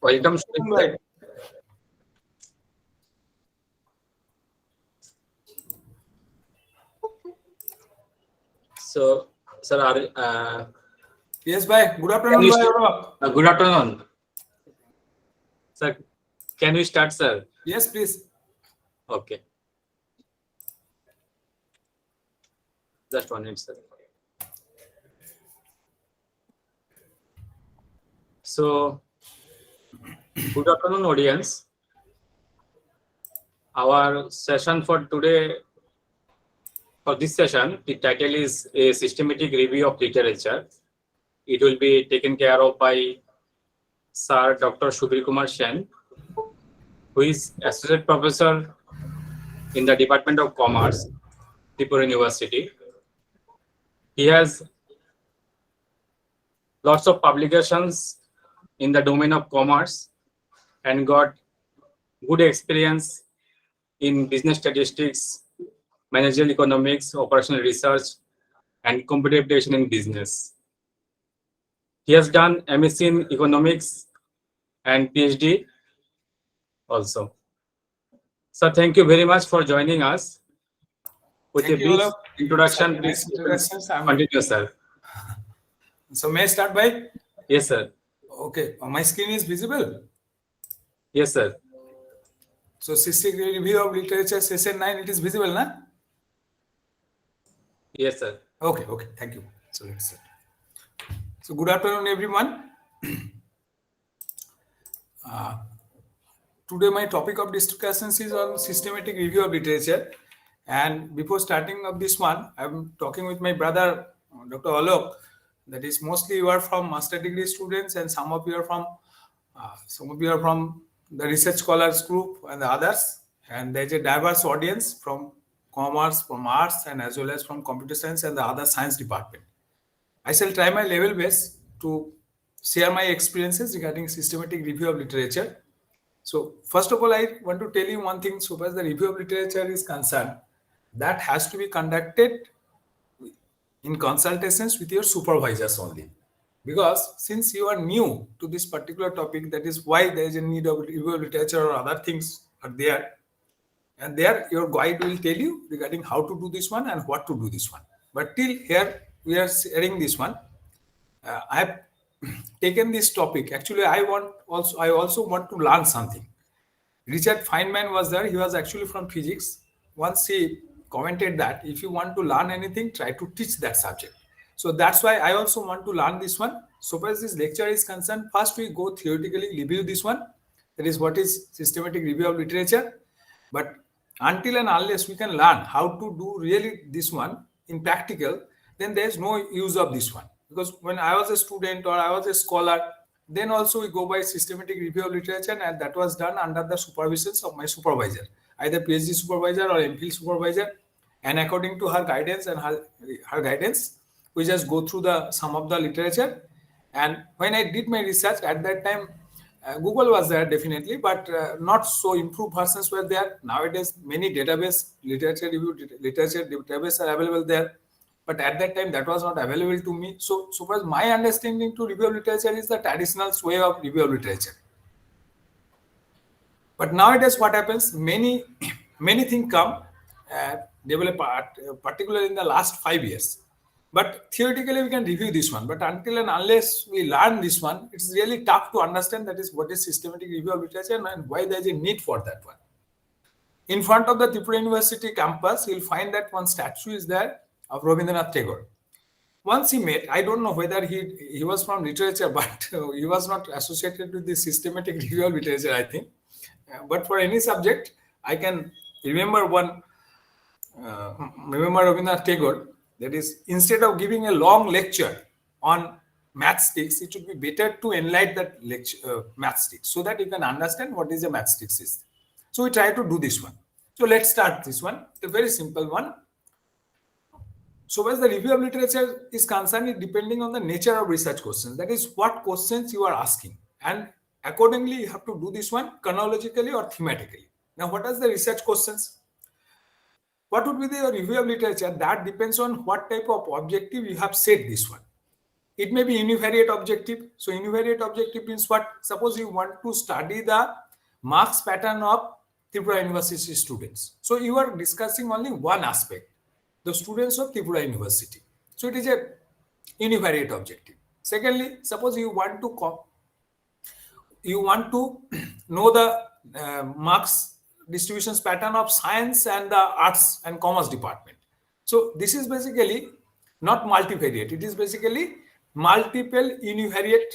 Welcome, Subir. So, sir, Yes, bhai. Good afternoon, bhai. good afternoon. Sir, can we start, sir? Yes, please. Okay. Just 1 minute, sir. So, good afternoon, audience. Our session for today, for this session, the title is a systematic review of literature. It will be taken care of by Sir Dr. Subir Kumar Sen, who is Associate Professor in the Department of Commerce, Tripura University. He has lots of publications in the domain of commerce and got good experience in business statistics, managerial economics, operational research, and competition in business. He has done MSc in economics and PhD also. So thank you very much for joining us. With Thank a you, brief Olaf. introduction, Nice please introductions. continue, sir. So may I start by? Yes, sir. Okay. My screen is visible. Yes, sir. So systematic review of literature session 9, it is visible, na? Yes, sir. Okay. Thank you. So let's start. So good afternoon, everyone. Today my topic of discussion is on systematic review of literature. And before starting of this one, I'm talking with my brother, Dr. Alok. That is mostly you are from master degree students, and some of you are from the research scholars group and the others. And there's a diverse audience from commerce, from arts, and as well as from computer science and the other science department. I shall try my level best to share my experiences regarding systematic review of literature. So first of all, I want to tell you one thing. So far as the review of literature is concerned, that has to be conducted in consultations with your supervisors only. Because since you are new to this particular topic, that is why there is a need of review of literature or other things are there. And there your guide will tell you regarding how to do this one and what to do this one. But till here we are sharing this one. I have taken this topic. Actually, I also want to learn something. Richard Feynman was there. He was actually from physics. Once he commented that if you want to learn anything, try to teach that subject. So that's why I also want to learn this one. So far as this lecture is concerned, first we go theoretically review this one. That is what is systematic review of literature. But until and unless we can learn how to do really this one in practical, then there is no use of this one. Because when I was a student or I was a scholar, then also we go by systematic review of literature, and that was done under the supervision of my supervisor, either PhD supervisor or MPhil supervisor. And according to her guidance and her guidance, we just go through some of the literature. And when I did my research at that time, Google was there definitely, but not so improved versions were there. Nowadays, many literature database are available there. But at that time, that was not available to me. So far as my understanding to review of literature is the traditional way of review of literature. But nowadays, what happens? Many things come, develop, particularly in the last 5 years. But theoretically, we can review this one. But until and unless we learn this one, it's really tough to understand that is what is systematic review of literature and why there is a need for that one. In front of the Tripura University campus, you'll find that one statue is there of Rabindranath Tagore. Once he met, I don't know whether he was from literature, but he was not associated with the systematic review of literature, I think. But for any subject, I can remember Rabindranath Tagore. That is, instead of giving a long lecture on matchsticks, it would be better to enlighten that lecture, matchsticks, so that you can understand what is a matchsticks is. So we try to do this one. So let's start this one. It's a very simple one. So as the review of literature is concerned, it depending on the nature of research questions. That is what questions you are asking. And accordingly, you have to do this one chronologically or thematically. Now, what are the research questions? What would be the review of literature? That depends on what type of objective you have set this one. It may be univariate objective. So univariate objective means what? Suppose you want to study the marks pattern of Tripura University students. So you are discussing only one aspect, the students of Tripura University. So it is a univariate objective. Secondly, suppose you want to know the marks distributions pattern of science and the arts and commerce department. So this is basically not multivariate. It is basically multiple univariate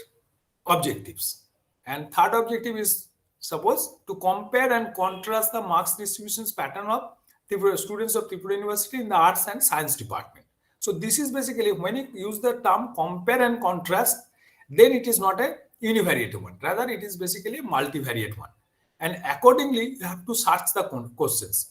objectives. And third objective is suppose to compare and contrast the marks distributions pattern of Tripura, students of Tripura University in the arts and science department. So this is basically when you use the term compare and contrast, then it is not a univariate one. Rather, it is basically a multivariate one. And accordingly, you have to search the questions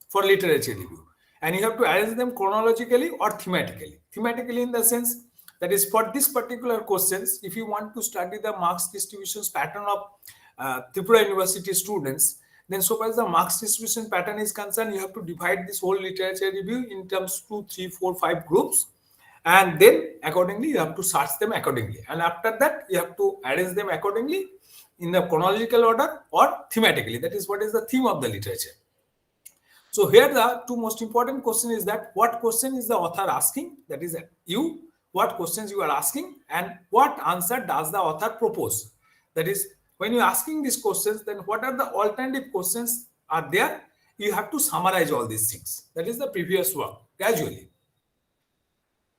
for literature review. And you have to arrange them chronologically or thematically. Thematically in the sense that is for this particular questions, if you want to study the marks distributions pattern of Tripura University students, then so far as the marks distribution pattern is concerned, you have to divide this whole literature review in terms 2, 3, 4, 5 groups. And then accordingly, you have to search them accordingly. And after that, you have to arrange them accordingly in the chronological order or thematically. That is what is the theme of the literature. So here the two most important question is that what question is the author asking? That is you, what questions you are asking and what answer does the author propose? That is when you are asking these questions, then what are the alternative questions are there? You have to summarize all these things. That is the previous work gradually.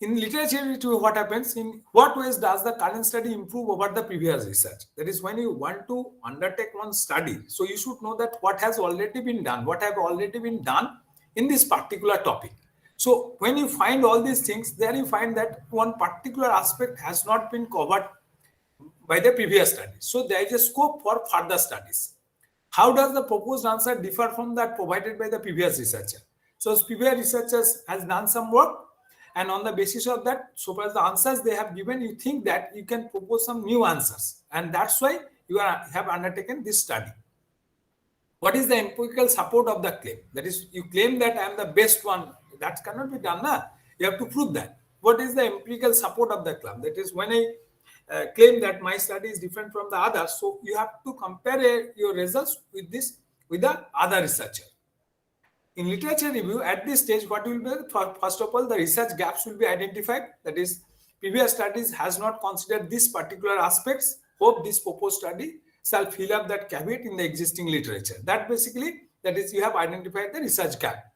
In literature review, what happens? In what ways does the current study improve over the previous research? That is when you want to undertake one study. So you should know that what has already been done, what have already been done in this particular topic. So when you find all these things, there you find that one particular aspect has not been covered by the previous study. So there is a scope for further studies. How does the proposed answer differ from that provided by the previous researcher? So previous researchers has done some work, and on the basis of that, so far as the answers they have given, you think that you can propose some new answers. And that's why you have undertaken this study. What is the empirical support of the claim? That is, you claim that I am the best one. That cannot be done. Na? You have to prove that. What is the empirical support of the claim? That is, when I claim that my study is different from the others, so you have to compare your results with the other researcher. In literature review, at this stage, what will be? First of all, the research gaps will be identified. That is, previous studies has not considered these particular aspects. Hope this proposed study shall fill up that caveat in the existing literature. That basically, that is, you have identified the research gap.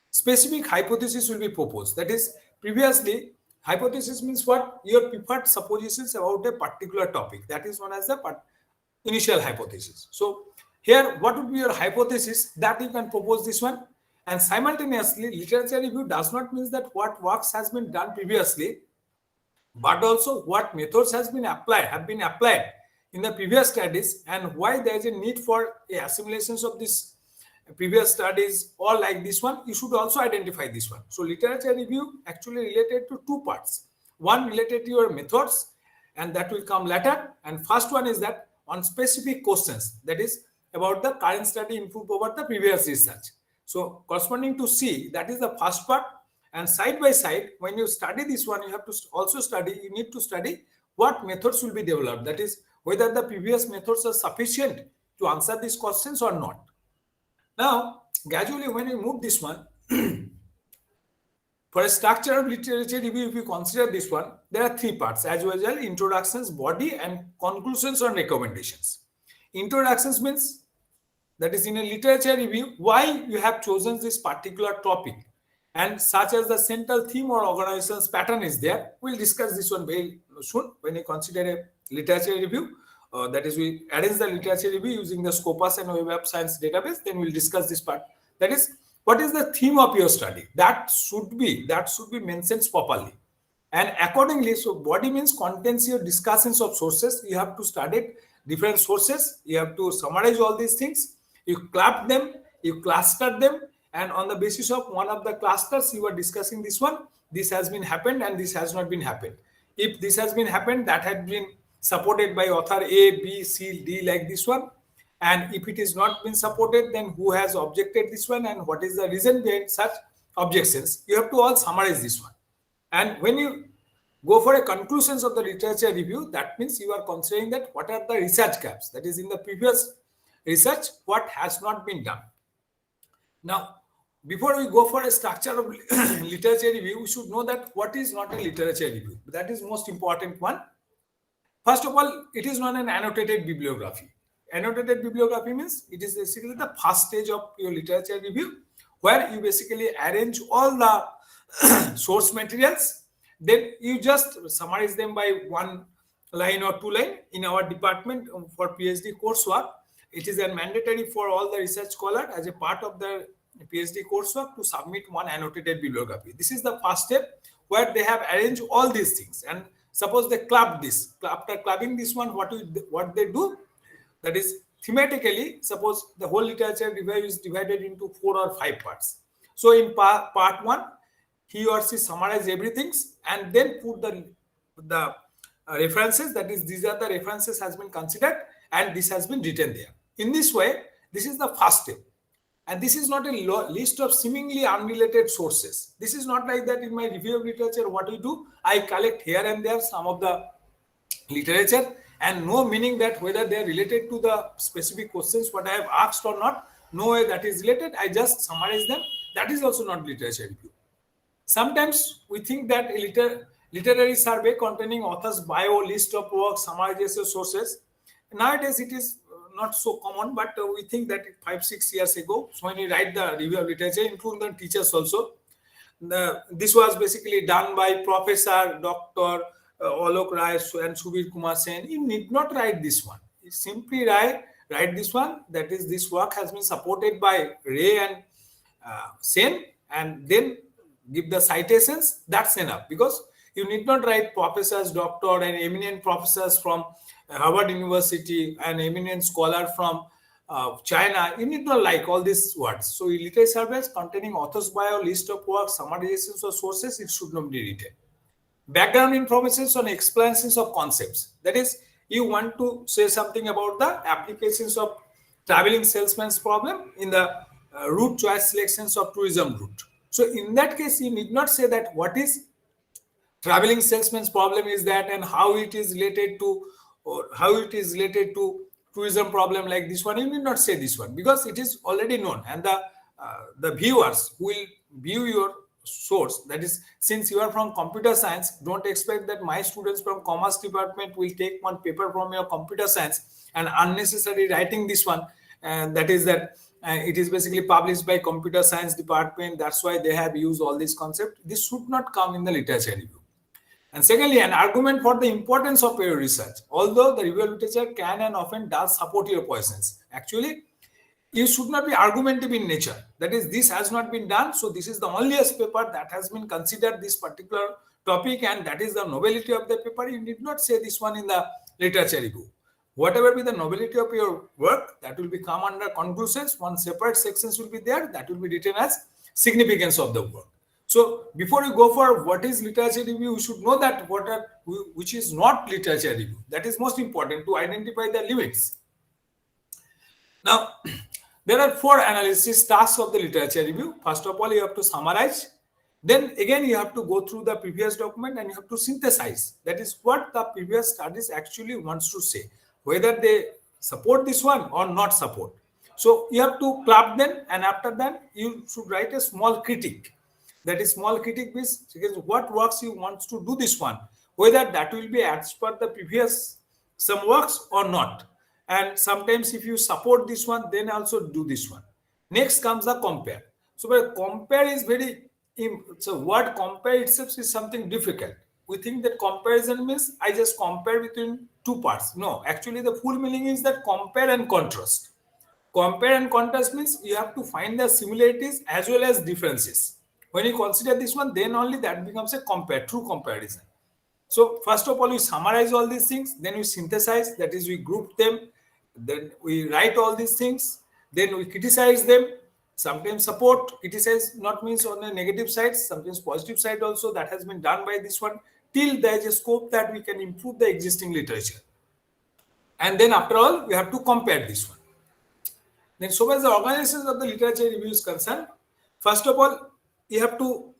Specific hypothesis will be proposed. That is, previously, hypothesis means what? Your preferred suppositions about a particular topic. That is known as the initial hypothesis. So here, what would be your hypothesis? That you can propose this one. And simultaneously, literature review does not mean that what works has been done previously, but also what methods have been applied in the previous studies and why there is a need for assimilations of these previous studies or like this one. You should also identify this one. So literature review actually related to two parts. One related to your methods, and that will come later. And first one is that on specific questions, that is about the current study improved over the previous research. So corresponding to C, that is the first part. And side by side, when you study this one, you have to also study, you need to study what methods will be developed. That is, whether the previous methods are sufficient to answer these questions or not. Now, gradually, when you move this one, for a structure of literature review, if you consider this one, there are three parts as well as introductions, body, and conclusions or recommendations. Introductions means that is in a literature review, why you have chosen this particular topic, and such as the central theme or organization's pattern is there. We'll discuss this one very soon when you consider a literature review. That is, we arrange the literature review using the Scopus and Web of Science database. Then we'll discuss this part. That is, what is the theme of your study? That should be mentioned properly. And accordingly, so body means contains your discussions of sources. You have to study different sources. You have to summarize all these things. You club them, you cluster them, and on the basis of one of the clusters, you are discussing this one. This has been happened and this has not been happened. If this has been happened, that had been supported by author A, B, C, D, like this one. And if it is not been supported, then who has objected this one and what is the reason behind such objections? You have to all summarize this one. And when you go for a conclusions of the literature review, that means you are considering that what are the research gaps, that is in the previous research, what has not been done. Now, before we go for a structure of literature review, we should know that what is not a literature review. That is most important one. First of all, it is not an annotated bibliography. Annotated bibliography means it is basically the first stage of your literature review, where you basically arrange all the source materials. Then you just summarize them by one line or two line. In our department for PhD coursework, it is a mandatory for all the research scholars as a part of the PhD coursework to submit one annotated bibliography. This is the first step where they have arranged all these things. And suppose they club this. After clubbing this one, what they do? That is thematically, suppose the whole literature review is divided into 4 or 5 parts. So in part 1, he or she summarize everything and then put the references, that is these are the references has been considered and this has been written there. In this way, this is the first step. And this is not a list of seemingly unrelated sources. This is not like that in my review of literature. What we do, I collect here and there some of the literature and no meaning that whether they are related to the specific questions what I have asked or not. No way that is related. I just summarize them. That is also not literature review. Sometimes we think that a literary survey containing author's bio, list of works, summarization sources. Nowadays it is not so common, but we think that 5-6 years ago, so when you write the review of literature, including the teachers also, this was basically done by Professor Dr. Alok Rai and Subir Kumar Sen. You need not write this one. You simply write this one, that is this work has been supported by Ray and Sen, and then give the citations. That's enough, because you need not write professors, doctor and eminent professors from Harvard University and eminent scholar from China. You need not like all these words. So literary surveys containing author's bio, list of works, summarizations of sources, it should not be written. Background information on explanations of concepts. That is, you want to say something about the applications of traveling salesman's problem in the route choice selections of tourism route. So in that case, you need not say that what is traveling salesman's problem is that and how it is related to, or how it is related to tourism problem like this one. You need not say this one because it is already known, and the viewers who will view your source, that is, since you are from computer science, don't expect that my students from commerce department will take one paper from your computer science and unnecessarily writing this one, and that is that it is basically published by computer science department, that's why they have used all this concept. This should not come in the literature review. And secondly, an argument for the importance of your research. Although the review of literature can and often does support your positions, actually you should not be argumentative in nature. That is, this has not been done, so this is the onlyest paper that has been considered this particular topic, and that is the novelty of the paper. You need not say this one in the literature review. Whatever be the novelty of your work, that will become under conclusions. One separate sections will be there that will be written as significance of the work. So before you go for what is literature review, you should know that which is not literature review. That is most important, to identify the limits. Now, there are 4 analysis tasks of the literature review. First of all, you have to summarize. Then again, you have to go through the previous document and you have to synthesize. That is what the previous studies actually wants to say, whether they support this one or not support. So you have to club them, and after that, you should write a small critique. That is, small critique means what works you want to do this one, whether that will be as per the previous some works or not. And sometimes if you support this one, then also do this one. Next comes the compare. So but compare is so word compare itself is something difficult. We think that comparison means I just compare between 2 parts. No, actually the full meaning is that compare and contrast. Compare and contrast means you have to find the similarities as well as differences. When you consider this one, then only that becomes a true comparison. So first of all, we summarize all these things, then we synthesize, that is, we group them, then we write all these things, then we criticize them. Sometimes support, criticize not means on the negative side, sometimes positive side also, that has been done by this one, till there is a scope that we can improve the existing literature. And then after all, we have to compare this one. Then, so as the organizations of the literature review is concerned, first of all, you have to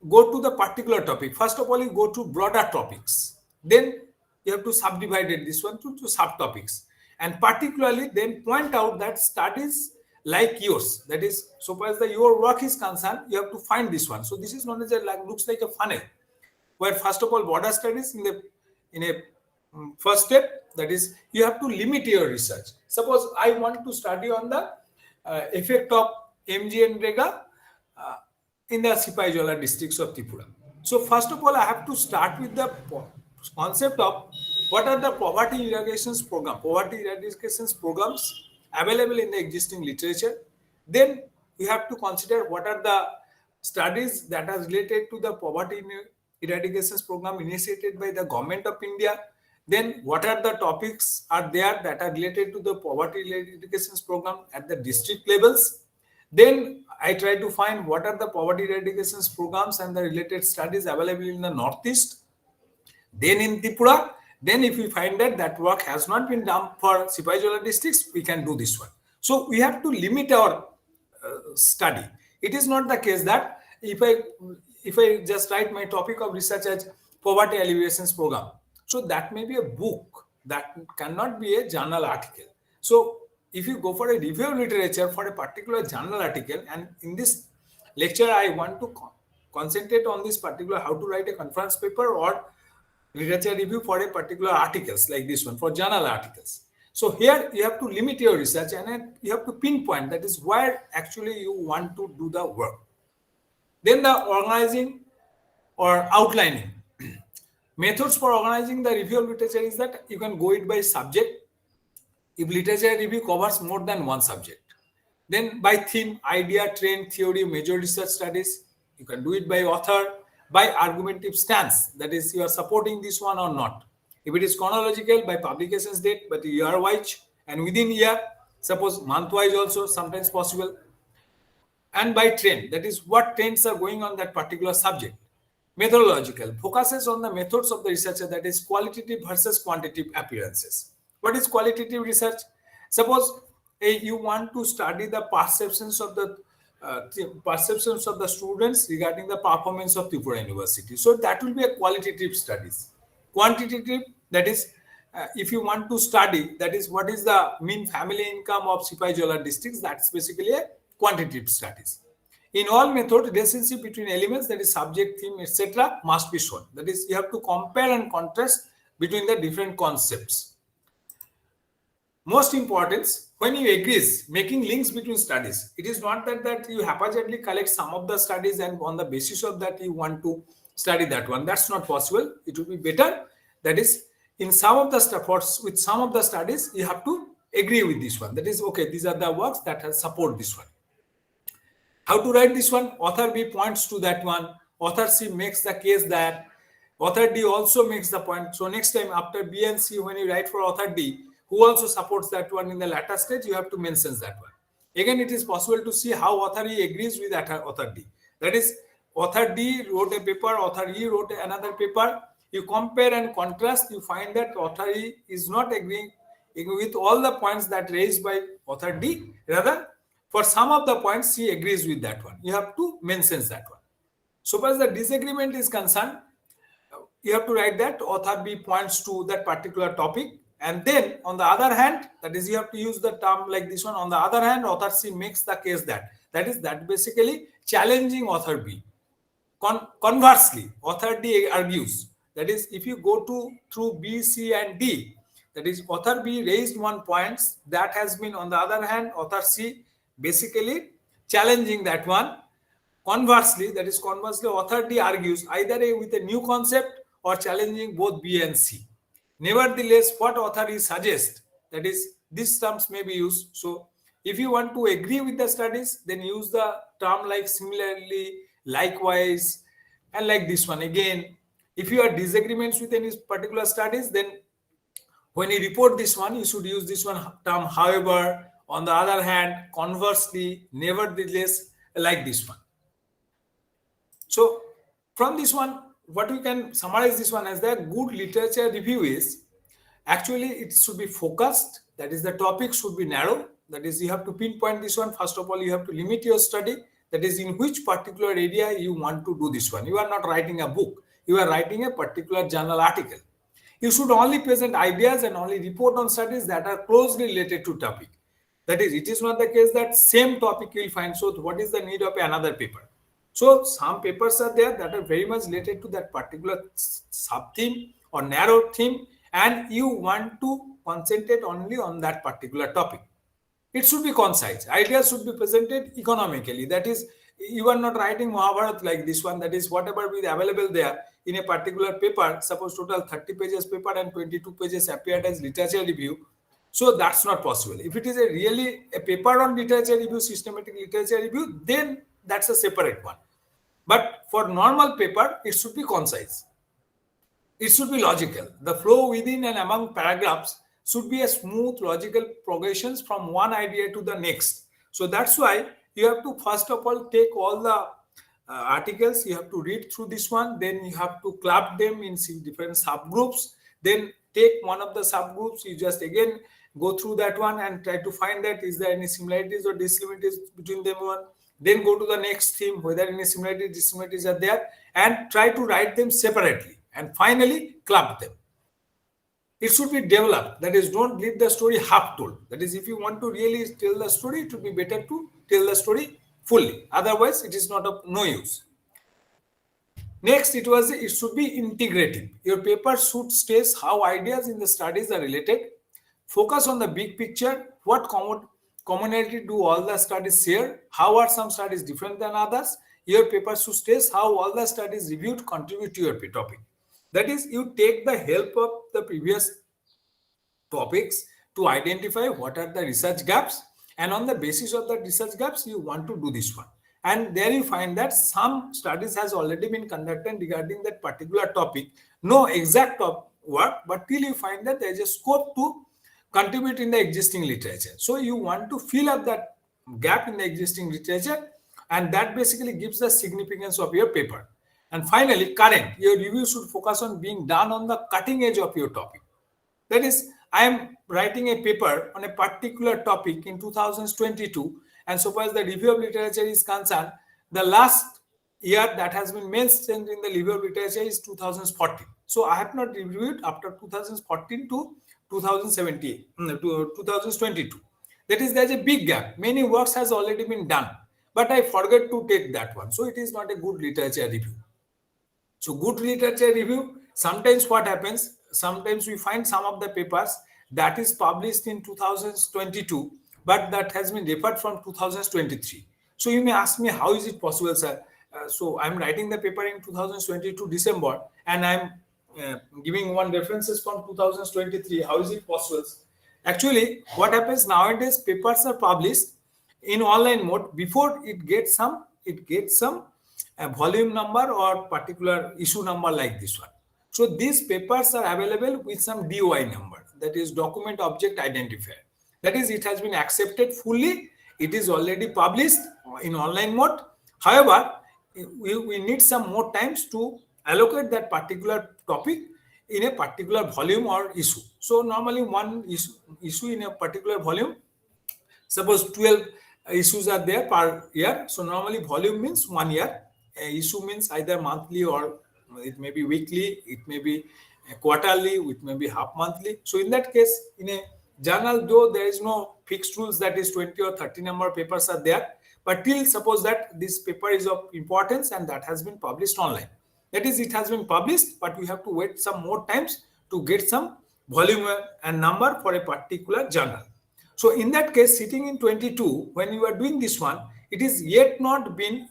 go to the particular topic. First of all, you go to broader topics. Then you have to subdivide it, this one to subtopics. And particularly then point out that studies like yours, that is, so far as your work is concerned, you have to find this one. So this is known as looks like a funnel, where first of all, border studies in a first step, that is, you have to limit your research. Suppose I want to study on the effect of MG and Rega in the Sipaijola districts of Tripura. So first of all, I have to start with the concept of what are the poverty eradication programs available in the existing literature. Then we have to consider what are the studies that are related to the poverty eradication program initiated by the government of India. Then what are the topics are there that are related to the poverty eradication program at the district levels. Then I try to find what are the poverty eradication programs and the related studies available in the Northeast. Then in Tripura, then if we find that that work has not been done for Sipaijola districts, we can do this one. So we have to limit our study. It is not the case that if I just write my topic of research as poverty alleviation program, so that may be a book, that cannot be a journal article. So if you go for a review of literature for a particular journal article, and in this lecture I want to concentrate on this particular how to write a conference paper or literature review for a particular articles like this one for journal articles. So here you have to limit your research and you have to pinpoint that is where actually you want to do the work. Then the organizing or outlining. Methods for organizing the review of literature is that you can go it by subject. If literature review covers more than one subject, then by theme, idea, trend, theory, major research studies, you can do it by author, by argumentative stance, that is, you are supporting this one or not. If it is chronological, by publications date, but year-wise and within year, suppose month-wise also sometimes possible, and by trend, that is, what trends are going on that particular subject. Methodological focuses on the methods of the researcher, that is qualitative versus quantitative appearances. What is qualitative research? Suppose you want to study the perceptions of the students regarding the performance of Tripura University. So that will be a qualitative studies. Quantitative, that is, if you want to study, that is what is the mean family income of Sipaijola districts, that's basically a quantitative studies. In all method, relationship between elements, that is subject, theme, etc., must be shown. That is, you have to compare and contrast between the different concepts. Most important, when you agree, making links between studies. It is not that you haphazardly collect some of the studies and on the basis of that you want to study that one. That's not possible. It would be better. That is, in some of the stuff, with some of the studies, you have to agree with this one. That is, okay, these are the works that support this one. How to write this one? Author B points to that one. Author C makes the case that. Author D also makes the point. So next time after B and C, when you write for author D, who also supports that one in the latter stage, you have to mention that one. Again, it is possible to see how author E agrees with author D. That is, author D wrote a paper, author E wrote another paper. You compare and contrast, you find that author E is not agreeing with all the points that raised by author D. Rather, for some of the points, he agrees with that one. You have to mention that one. So far as the disagreement is concerned, you have to write that author B points to that particular topic. And then on the other hand, that is, you have to use the term like this one. On the other hand, author C makes the case that. That is that basically challenging author B. Conversely, author D argues. That is, if you go through B, C, and D, that is, author B raised one point that has been, on the other hand, author C basically challenging that one. Conversely, author D argues either with a new concept or challenging both B and C. Nevertheless, what author E suggests, that is, these terms may be used. So if you want to agree with the studies, then use the term like similarly, likewise, and like this one. Again, if you have disagreements with any particular studies, then when you report this one, you should use this one term, however, on the other hand, conversely, nevertheless, like this one. So from this one, what we can summarize this one as that good literature review is actually it should be focused, that is, the topic should be narrow, That is, you have to pinpoint this one. First of all, you have to limit your study. That is, in which particular area you want to do this one. You are not writing a book. You are writing a particular journal article. You should only present ideas and only report on studies that are closely related to topic. That is, it is not the case that same topic you will find. So what is the need of another paper? So some papers are there that are very much related to that particular sub-theme or narrow theme, and you want to concentrate only on that particular topic. It should be concise. Ideas should be presented economically. That is, you are not writing Mahabharata like this one. That is, whatever is available there in a particular paper, suppose total 30 pages paper and 22 pages appeared as literature review. So that's not possible. If it is really a paper on literature review, systematic literature review, then that's a separate one. But for normal paper, it should be concise. It should be logical. The flow within and among paragraphs should be a smooth, logical progressions from one idea to the next. So that's why you have to first of all take all the articles, you have to read through this one, then you have to club them in different subgroups, then take one of the subgroups, you just again go through that one and try to find that is there any similarities or dissimilarities between them one. Then go to the next theme, whether any similarities, dissimilarities are there, and try to write them separately. And finally, club them. It should be developed. That is, don't leave the story half told. That is, if you want to really tell the story, it would be better to tell the story fully. Otherwise, it is not of no use. Next, it should be integrative. Your paper should stress how ideas in the studies are related. Focus on the big picture. What commonality do all the studies share? How are some studies different than others? Your paper should stress how all the studies reviewed contribute to your topic. That is, you take the help of the previous topics to identify what are the research gaps, and on the basis of the research gaps, you want to do this one. And there you find that some studies has already been conducted regarding that particular topic. No exact work, but till you find that there is a scope to contribute in the existing literature. So you want to fill up that gap in the existing literature, and that basically gives the significance of your paper. And finally, current. Your review should focus on being done on the cutting edge of your topic. That is, I am writing a paper on a particular topic in 2022, and so far as the review of literature is concerned, the last year that has been mentioned in the review of literature is 2014. So I have not reviewed after 2014 to 2017 to 2022. That is, there's a big gap. Many works has already been done, but I forgot to take that one. So it is not a good literature review. So good literature review, sometimes what happens, sometimes we find some of the papers that is published in 2022, but that has been referred from 2023. So you may ask me, how is it possible, sir? So I'm writing the paper in 2022 December, and I'm giving one references from 2023. How is it possible? Actually, what happens nowadays, papers are published in online mode before it gets some volume number or particular issue number like this one. So these papers are available with some DOI number, that is document object identifier. That is, it has been accepted fully. It is already published in online mode. However, we need some more times to allocate that particular topic in a particular volume or issue. So normally one issue in a particular volume, suppose 12 issues are there per year. So normally volume means 1 year. Issue means either monthly or it may be weekly, it may be quarterly, it may be half monthly. So in that case, in a journal, though there is no fixed rules that is 20 or 30 number papers are there, but till suppose that this paper is of importance and that has been published online. That is, it has been published, but we have to wait some more times to get some volume and number for a particular journal. So in that case, sitting in 22, when you are doing this one, it is yet not been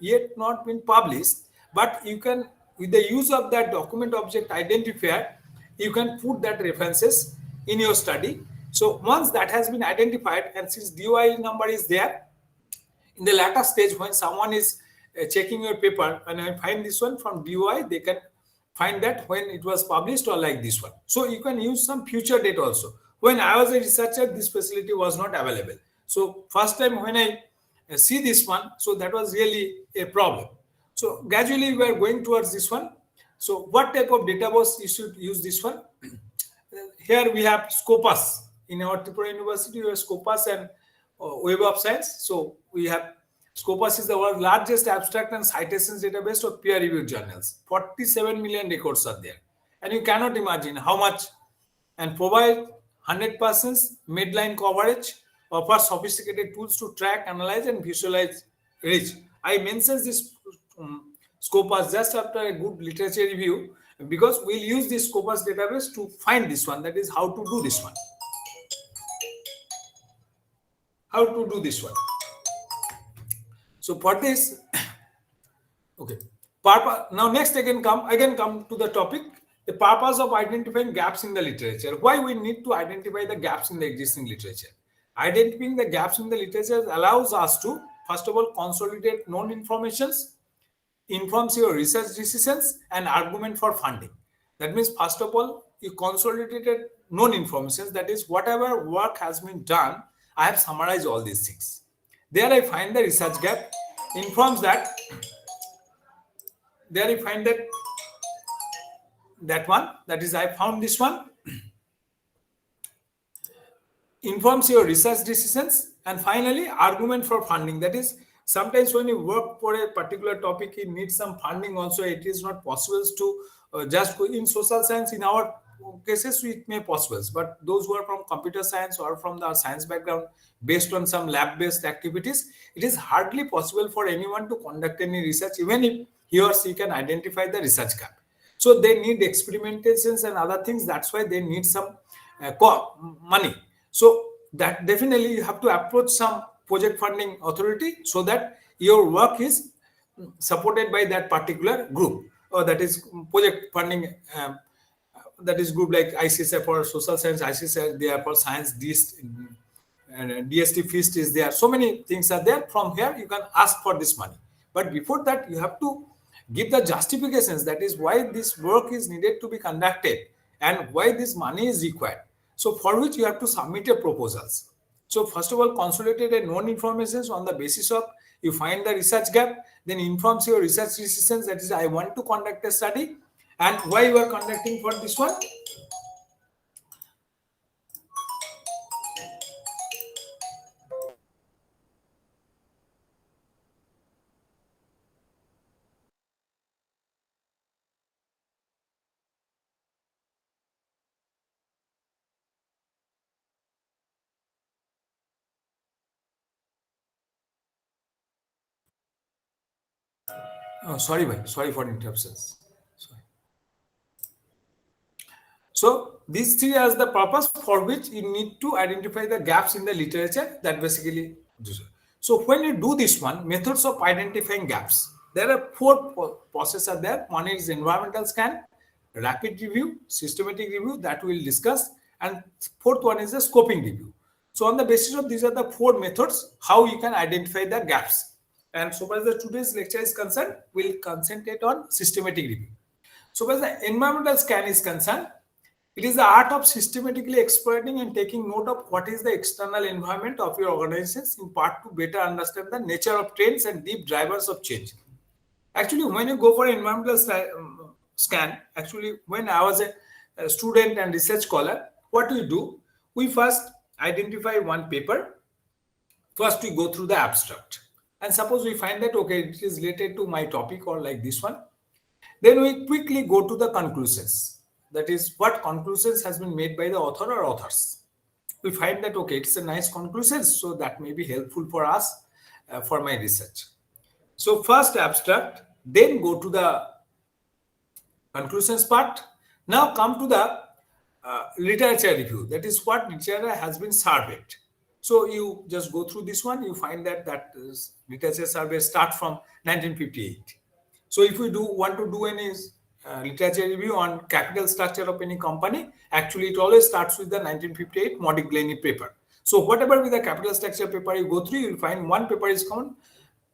published, but you can, with the use of that document object identifier, you can put that references in your study. So once that has been identified, and since DOI number is there, in the latter stage when someone is checking your paper and I find this one from DOI, they can find that when it was published or like this one. So you can use some future date also. When I was a researcher, this facility was not available. So first time when I see this one, so that was really a problem. So gradually we are going towards this one. So what type of database you should use this one? Here we have Scopus. In our Tripura University, we have Scopus, and Web of Science. So we have Scopus is the world's largest abstract and citations database of peer-reviewed journals. 47 million records are there, and you cannot imagine how much. And provide 100% midline coverage, offers sophisticated tools to track, analyze, and visualize reach. I mentioned this Scopus just after a good literature review because we'll use this Scopus database to find this one. That is how to do this one. How to do this one. So for this, okay. Now next I can come to the topic. The purpose of identifying gaps in the literature. Why we need to identify the gaps in the existing literature? Identifying the gaps in the literature allows us to, first of all, consolidate known informations, informs your research decisions, and argument for funding. That means, first of all, you consolidated known information. That is, whatever work has been done, I have summarized all these things. There I find the research gap, informs that. There I find that one, that is, I found this one, informs your research decisions, and finally argument for funding. That is, sometimes when you work for a particular topic, you need some funding also. It is not possible to just go in social science. In our cases, it may possible, but those who are from computer science or from the science background, based on some lab-based activities, it is hardly possible for anyone to conduct any research, even if he or she can identify the research gap. So they need experimentations and other things. That's why they need some money. So that definitely you have to approach some project funding authority so that your work is supported by that particular group, or that is project funding. That is group like ICSI for social science, ICSI there for science, and DST FIST is there. So many things are there. From here you can ask for this money. But before that, you have to give the justifications, that is why this work is needed to be conducted and why this money is required. So for which you have to submit your proposals. So first of all, consolidated known information on the basis of you find the research gap, then informs your research decisions, that is I want to conduct a study and why you are conducting for this one. Oh, sorry, bhai. Sorry for interruptions. Sorry. So these three are the purpose for which you need to identify the gaps in the literature. That basically. So when you do this one, methods of identifying gaps, there are four processes are there. One is environmental scan, rapid review, systematic review that we'll discuss, and fourth one is the scoping review. So on the basis of these are the four methods how you can identify the gaps. And so far as the today's lecture is concerned, we'll concentrate on systematic review. So far as the environmental scan is concerned, it is the art of systematically exploiting and taking note of what is the external environment of your organizations in part to better understand the nature of trends and deep drivers of change. Actually, when you go for environmental scan, actually, when I was a student and research scholar, what we do, we first identify one paper. First, we go through the abstract. And suppose we find that, okay, it is related to my topic or like this one. Then we quickly go to the conclusions. That is what conclusions has been made by the author or authors. We find that, okay, it's a nice conclusion. So that may be helpful for us for my research. So first abstract, then go to the conclusions part. Now come to the literature review. That is what literature has been surveyed. So you just go through this one, you find that literature survey start from 1958. So if we want to do any literature review on capital structure of any company, actually it always starts with the 1958 Modigliani paper. So whatever with the capital structure paper you go through, you'll find one paper is common,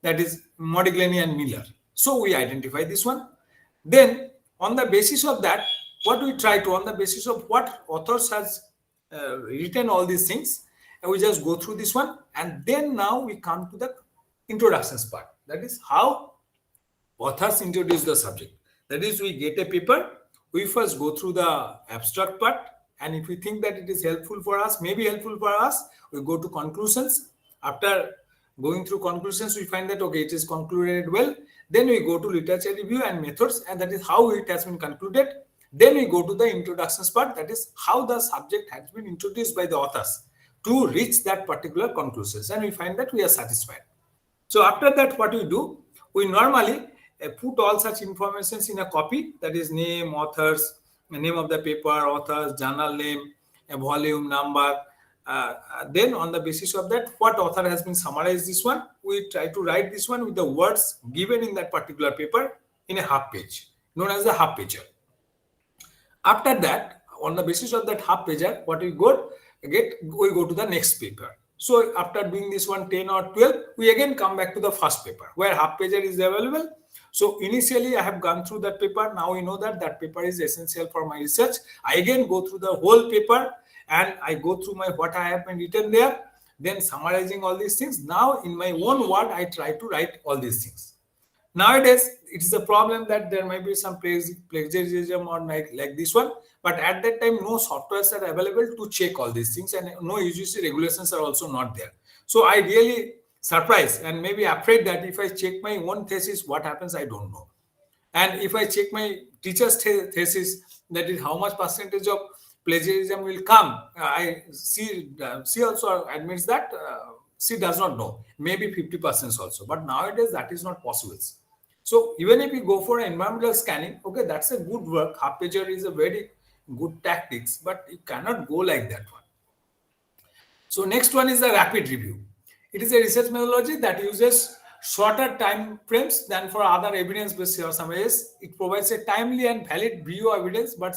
that is Modigliani and Miller. So we identify this one. Then on the basis of that, what we try to, on the basis of what authors has written all these things, and we just go through this one, and then now we come to the introductions part. That is how authors introduce the subject. That is, we get a paper, we first go through the abstract part, and if we think that it is helpful for us, maybe helpful for us, we go to conclusions. After going through conclusions, we find that, okay, it is concluded well. Then we go to literature review and methods, and that is how it has been concluded. Then we go to the introductions part, that is how the subject has been introduced by the authors to reach that particular conclusions, and we find that we are satisfied. So after that, what we do, we normally put all such informations in a copy, that is name, authors, name of the paper, authors, journal name, a volume number. Then on the basis of that, what author has been summarized this one, we try to write this one with the words given in that particular paper in a half page, known as the half pager. After that, on the basis of that half pager, what we go to the next paper. So after doing this one 10 or 12, we again come back to the first paper where half pager is available. So initially I have gone through that paper. Now we know that that paper is essential for my research. I again go through the whole paper and I go through what I have been written there, then summarizing all these things. Now in my own word, I try to write all these things. Nowadays, it is a problem that there might be some plagiarism or like this one, but at that time, no softwares are available to check all these things, and no UGC regulations are also not there. So I really surprised and maybe afraid that if I check my own thesis, what happens, I don't know. And if I check my teacher's thesis, that is how much percentage of plagiarism will come. She also admits that she does not know, maybe 50% also. But nowadays, that is not possible. So even if you go for environmental scanning, okay, that's a good work. Half pager is a very good tactics, but you cannot go like that one. So next one is the rapid review. It is a research methodology that uses shorter time frames than for other evidence-based summaries. It provides a timely and valid view of evidence, but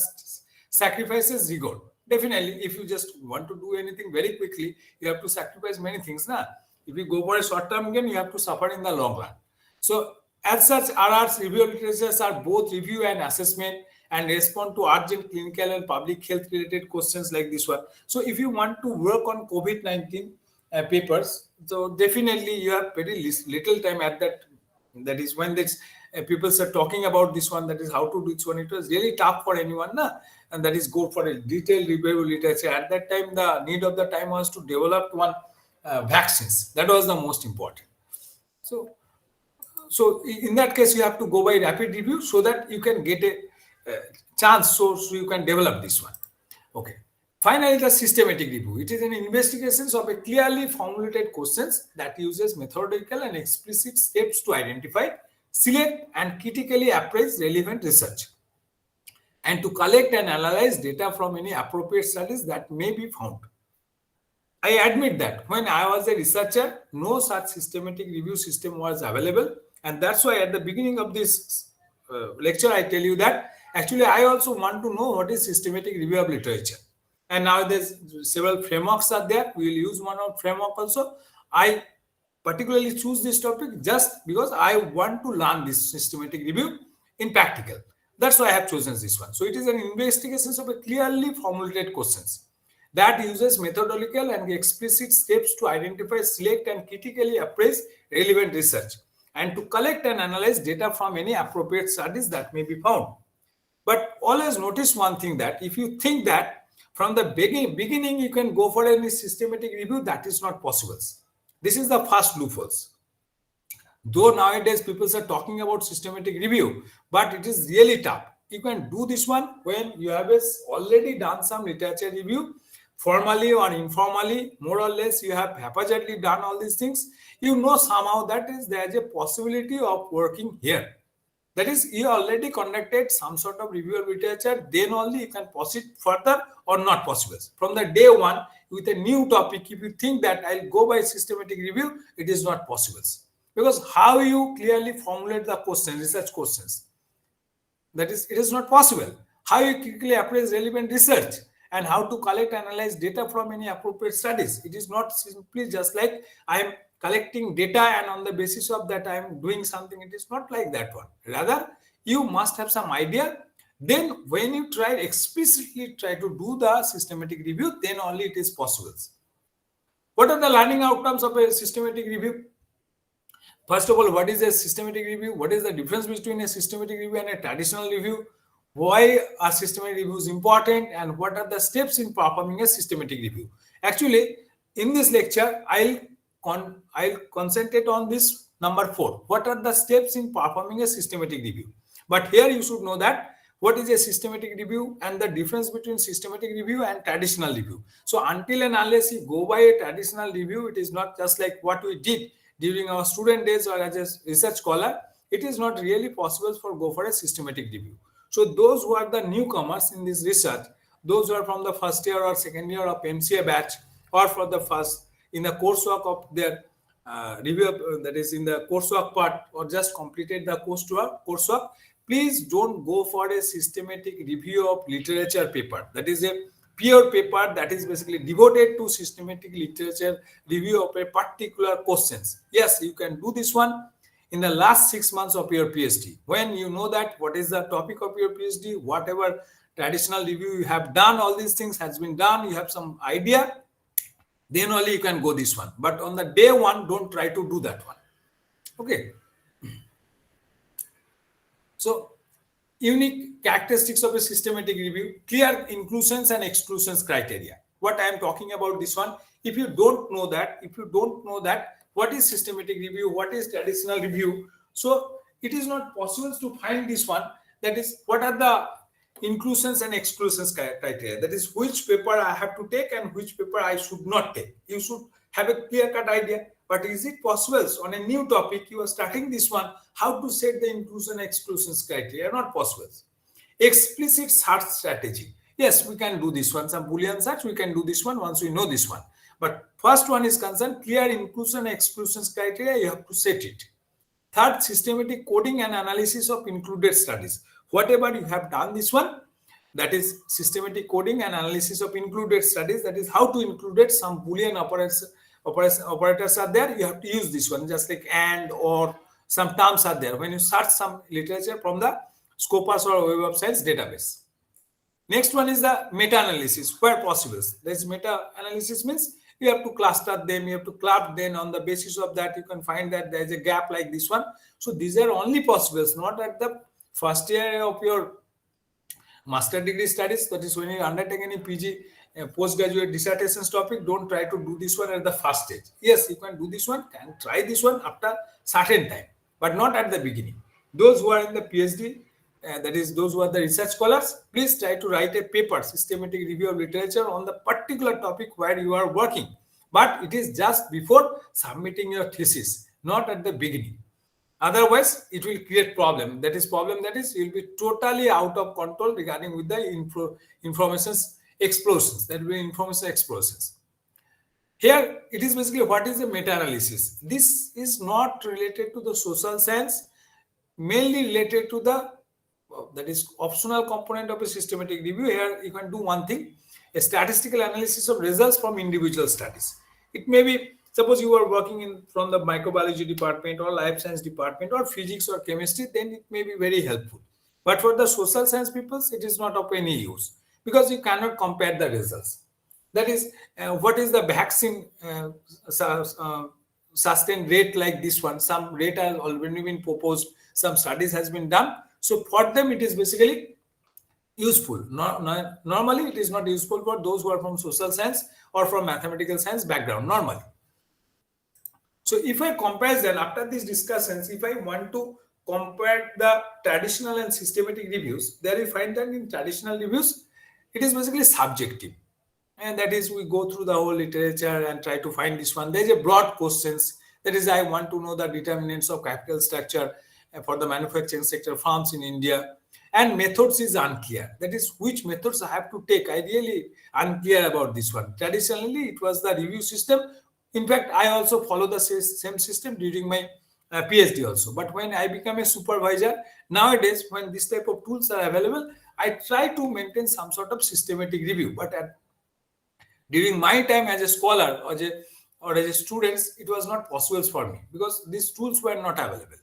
sacrifices rigor. Definitely, if you just want to do anything very quickly, you have to sacrifice many things. Nah? If you go for a short-term gain, you have to suffer in the long run. So as such, RR's review literatures are both review and assessment and respond to urgent clinical and public health related questions like this one. So if you want to work on COVID-19 papers, so definitely you have very little time at that. That is when people are talking about this one, that is how to do this one. It was really tough for anyone, nah? And that is go for a detailed review literature. At that time, the need of the time was to develop one vaccines. That was the most important. So in that case, you have to go by rapid review so that you can get a chance, so you can develop this one. Okay. Finally, the systematic review. It is an investigation of a clearly formulated questions that uses methodical and explicit steps to identify, select, and critically appraise relevant research, and to collect and analyze data from any appropriate studies that may be found. I admit that when I was a researcher, no such systematic review system was available. And that's why at the beginning of this lecture, I tell you that actually I also want to know what is systematic review of literature. And now there's several frameworks are there. We will use one of framework also. I particularly choose this topic just because I want to learn this systematic review in practical. That's why I have chosen this one. So it is an investigation of a clearly formulated questions that uses methodological and explicit steps to identify, select, and critically appraise relevant research, and to collect and analyze data from any appropriate studies that may be found. But always notice one thing, that if you think that from the beginning you can go for any systematic review, that is not possible. This is the first loopholes. Though nowadays people are talking about systematic review, but it is really tough. You can do this one when you have already done some literature review, formally or informally, more or less you have haphazardly done all these things. You know somehow that is there is a possibility of working here. That is, you already conducted some sort of review of literature, then only you can proceed further or not possible. From the day one, with a new topic, if you think that I'll go by systematic review, it is not possible. Because how you clearly formulate the questions, research questions, that is, it is not possible. How you quickly appraise relevant research and how to collect and analyze data from any appropriate studies. It is not simply just like I am collecting data and on the basis of that I am doing something. It is not like that one. Rather, you must have some idea. Then when you explicitly try to do the systematic review, then only it is possible. What are the learning outcomes of a systematic review? First of all, what is a systematic review? What is the difference between a systematic review and a traditional review? Why are systematic reviews important, and what are the steps in performing a systematic review? Actually, in this lecture, I'll I'll concentrate on this number 4. What are the steps in performing a systematic review? But here you should know that what is a systematic review and the difference between systematic review and traditional review. So until and unless you go by a traditional review, it is not just like what we did during our student days or as a research scholar. It is not really possible for go for a systematic review. So those who are the newcomers in this research, those who are from the first year or second year of MCA batch, or for the first in the coursework of their review, that is in the coursework part, or just completed the coursework, please don't go for a systematic review of literature paper. That is a pure paper that is basically devoted to systematic literature review of a particular questions. Yes, you can do this one in the last 6 months of your PhD. When you know that what is the topic of your PhD, whatever traditional review you have done, all these things has been done, you have some idea, then only you can go this one. But on the day one, don't try to do that one. Okay. So, unique characteristics of a systematic review, clear inclusions and exclusions criteria. What I am talking about this one, if you don't know that, what is systematic review, what is traditional review, so it is not possible to find this one. That is, what are the inclusions and exclusions criteria, that is which paper I have to take and which paper I should not take. You should have a clear-cut idea. But is it possible on a new topic, you are starting this one, how to set the inclusion and exclusions criteria? Not possible. Explicit search strategy. Yes, we can do this one. Some Boolean search, we can do this one once we know this one. But first one is concerned, clear inclusion and exclusions criteria, you have to set it. Third, systematic coding and analysis of included studies. Whatever you have done this one, that is systematic coding and analysis of included studies, that is how to include some Boolean operators are there, you have to use this one, just like and, or, some terms are there when you search some literature from the Scopus or Web of Science database. Next one is the meta-analysis, where possible. This meta-analysis means you have to cluster them, you have to club, then on the basis of that you can find that there is a gap like this one. So these are only possible, not at the first year of your master degree studies, that is when you undertake any PG postgraduate dissertations topic, don't try to do this one at the first stage. Yes, you can do this one, can try this one after certain time, but not at the beginning. Those who are in the PhD, that is those who are the research scholars, please try to write a paper, systematic review of literature on the particular topic where you are working. But it is just before submitting your thesis, not at the beginning. Otherwise, it will create problem. That is you'll be totally out of control regarding with the information's explosions. That will be information explosions. Here, it is basically what is the meta-analysis. This is not related to the social science, mainly related to the, that is optional component of a systematic review. Here, you can do one thing, a statistical analysis of results from individual studies. It may be, suppose you are working from the microbiology department or life science department or physics or chemistry, then it may be very helpful. But for the social science people, it is not of any use because you cannot compare the results. That is, what is the vaccine sustained rate like this one? Some rate has already been proposed, some studies has been done. So for them, it is basically useful. Normally, it is not useful for those who are from social science or from mathematical science background, normally. So if I compare that after these discussions, if I want to compare the traditional and systematic reviews, there you find that in traditional reviews, it is basically subjective. And that is, we go through the whole literature and try to find this one. There is a broad questions. That is, I want to know the determinants of capital structure for the manufacturing sector firms in India. And methods is unclear. That is, which methods I have to take. I really unclear about this one. Traditionally, it was the review system. In fact, I also follow the same system during my PhD also. But when I become a supervisor, nowadays, when this type of tools are available, I try to maintain some sort of systematic review. But during my time as a scholar or as a student, it was not possible for me because these tools were not available.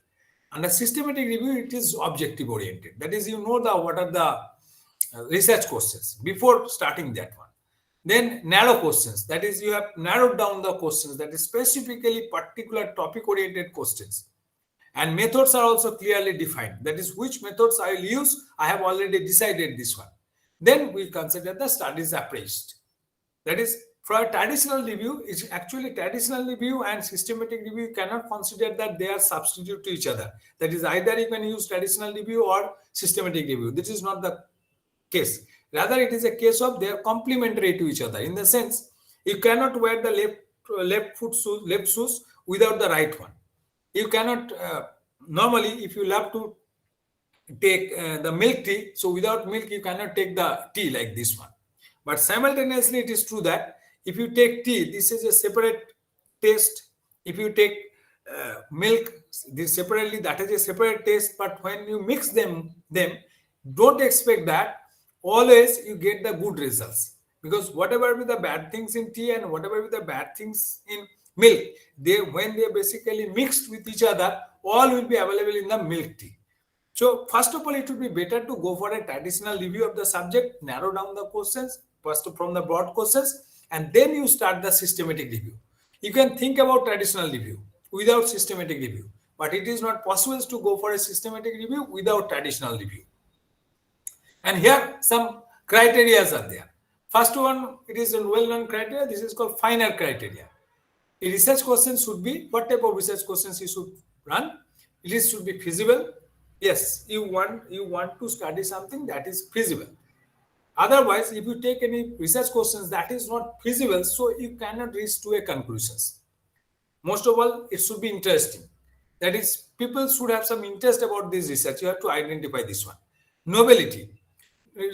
Under systematic review, it is objective oriented. That is, you know what are the research questions before starting that one. Then narrow questions. That is, you have narrowed down the questions. That is specifically particular topic oriented questions. And methods are also clearly defined. That is, which methods I will use. I have already decided this one. Then we consider the studies appraised. That is, For a traditional review, it's actually traditional review and systematic review. You cannot consider that they are substitute to each other. That is, either you can use traditional review or systematic review. This is not the case. Rather, it is a case of they are complementary to each other. In the sense, you cannot wear the left shoes without the right one. You cannot normally, if you love to take the milk tea, so without milk you cannot take the tea like this one. But simultaneously, it is true that if you take tea, this is a separate taste. If you take milk, this separately, that is a separate taste. But when you mix them, don't expect that always you get the good results, because whatever be the bad things in tea and whatever be the bad things in milk, they when they basically mixed with each other, all will be available in the milk tea. So first of all, it would be better to go for a traditional review of the subject, narrow down the questions first from the broad questions, and then you start the systematic review. You can think about traditional review without systematic review, but it is not possible to go for a systematic review without traditional review. And here some criteria are there. First one, it is a well-known criteria. This is called finer criteria. A research question should be, what type of research questions you should run? It should be feasible. Yes, you want to study something that is feasible. Otherwise, if you take any research questions that is not feasible, so you cannot reach to a conclusions. Most of all, it should be interesting. That is, people should have some interest about this research. You have to identify this one. Novelty.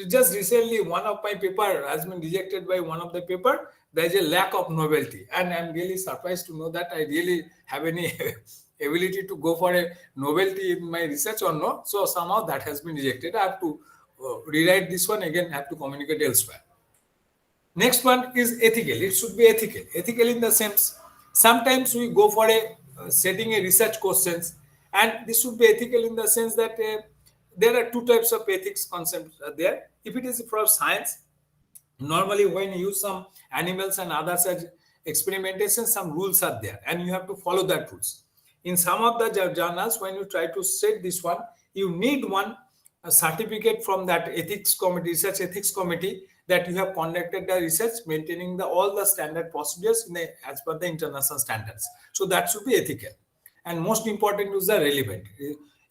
Just recently, one of my paper has been rejected by one of the paper. There is a lack of novelty, and I'm really surprised to know that I really have any ability to go for a novelty in my research or not. So somehow that has been rejected. I have to rewrite this one again, have to communicate elsewhere. Next one is ethical. It should be ethical. Ethical in the sense, sometimes we go for a setting a research questions, and this should be ethical in the sense that there are two types of ethics concepts there. If it is for science, normally when you use some animals and others as experimentation, some rules are there, and you have to follow that rules. In some of the journals, when you try to set this one, you need a certificate from that ethics committee, research ethics committee, that you have conducted the research maintaining all the standard procedures as per the international standards. So that should be ethical. And most important is the relevant.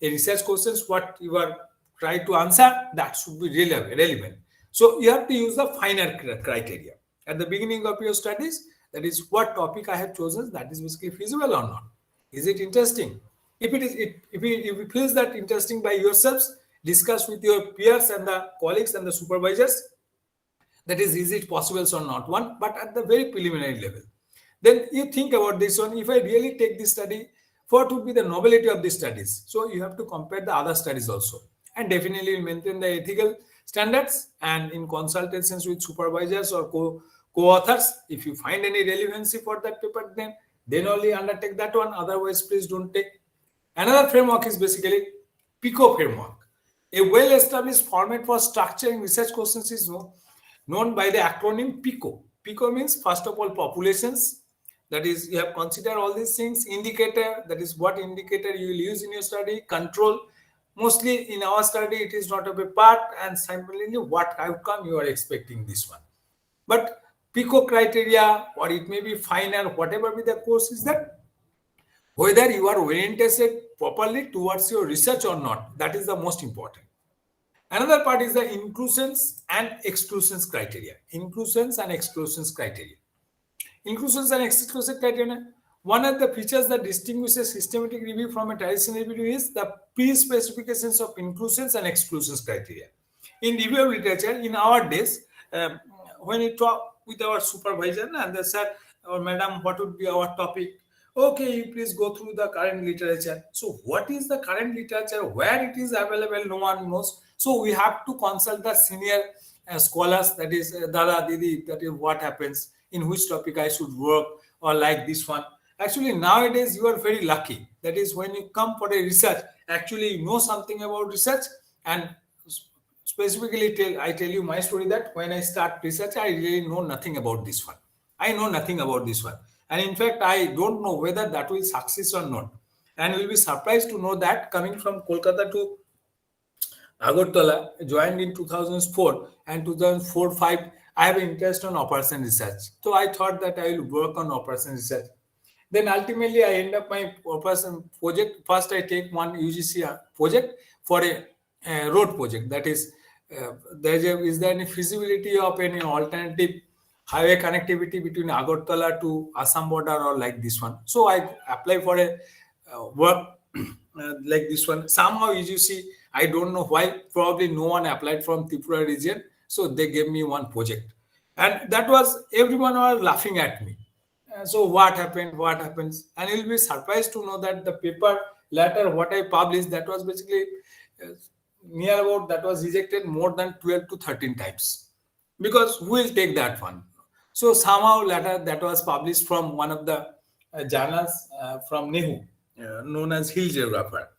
A research questions, what you are trying to answer, that should be relevant. So you have to use the finer criteria. At the beginning of your studies, that is what topic I have chosen, that is basically feasible or not. Is it interesting? If it feels that interesting by yourselves, discuss with your peers and the colleagues and the supervisors. That is it possible or not one, but at the very preliminary level. Then you think about this one. If I really take this study, what would be the novelty of these studies? So you have to compare the other studies also, and definitely maintain the ethical standards. And in consultations with supervisors or co-authors, if you find any relevancy for that paper, then only undertake that one. Otherwise, please don't take. Another framework is basically Pico Framework. A well-established format for structuring research questions is known by the acronym Pico. Pico means, first of all, populations. That is, you have considered all these things. Indicator, that is what indicator you will use in your study. Control. Mostly in our study, it is not of a part, and simultaneously what outcome you are expecting this one. But Pico criteria, or it may be finer, whatever be the course, is that whether you are oriented properly towards your research or not. That is the most important. Another part is the inclusions and exclusions criteria. Inclusions and exclusions criteria. Inclusions and exclusions criteria. One of the features that distinguishes systematic review from a traditional review is the pre-specifications of inclusions and exclusions criteria. In review of literature, in our days, when we talk with our supervisor and they said, or madam, what would be our topic? Okay, you please go through the current literature. So what is the current literature? Where it is available, no one knows. So we have to consult the senior scholars, that is Dada, Didi, that is what happens, in which topic I should work, or like this one. Actually, nowadays you are very lucky. That is, when you come for a research, actually you know something about research. And specifically, I tell you my story that when I start research, I really know nothing about this one. I know nothing about this one. And in fact, I don't know whether that will succeed or not. And will be surprised to know that coming from Kolkata to Agartala, joined in 2004 and 2004-5, I have interest on operation research. So I thought that I will work on operation research. Then ultimately I end up my operation project. First I take one UGC project for a road project. That is, is there any feasibility of any alternative highway connectivity between Agartala to Assam border or like this one? So I apply for a work like this one. Somehow UGC, I don't know why, probably no one applied from Tripura region. So they gave me one project. And that was, everyone was laughing at me. So what happened? What happens? And you'll be surprised to know that the paper later what I published, that was basically near about, that was rejected more than 12 to 13 times, because who will take that one? So somehow later that was published from one of the journals from Nehu, known as Hill Geographer.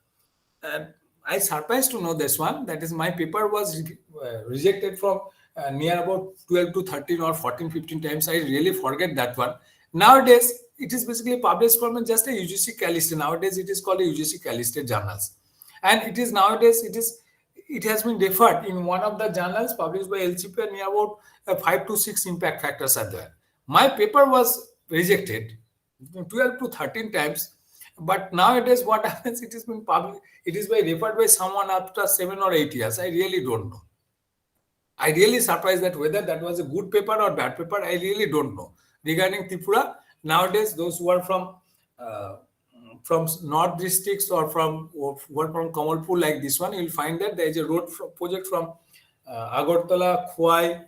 And I surprised to know this one. That is, my paper was rejected from near about 12 to 13 or 14, 15 times. I really forget that one. Nowadays, it is basically published from just a UGC Caliste. Nowadays, it is called a UGC Caliste journals. And it is nowadays, it has been referred in one of the journals published by LCP, near about 5 to 6 impact factors are there. My paper was rejected 12 to 13 times. But nowadays, what happens? It has been published. It is referred by someone after 7 or 8 years. I really don't know. I really surprised that whether that was a good paper or bad paper. I really don't know. Regarding Tripura, nowadays those who are from north districts or from Kamalpur like this one, you will find that there is a road project from Agartala, Khwai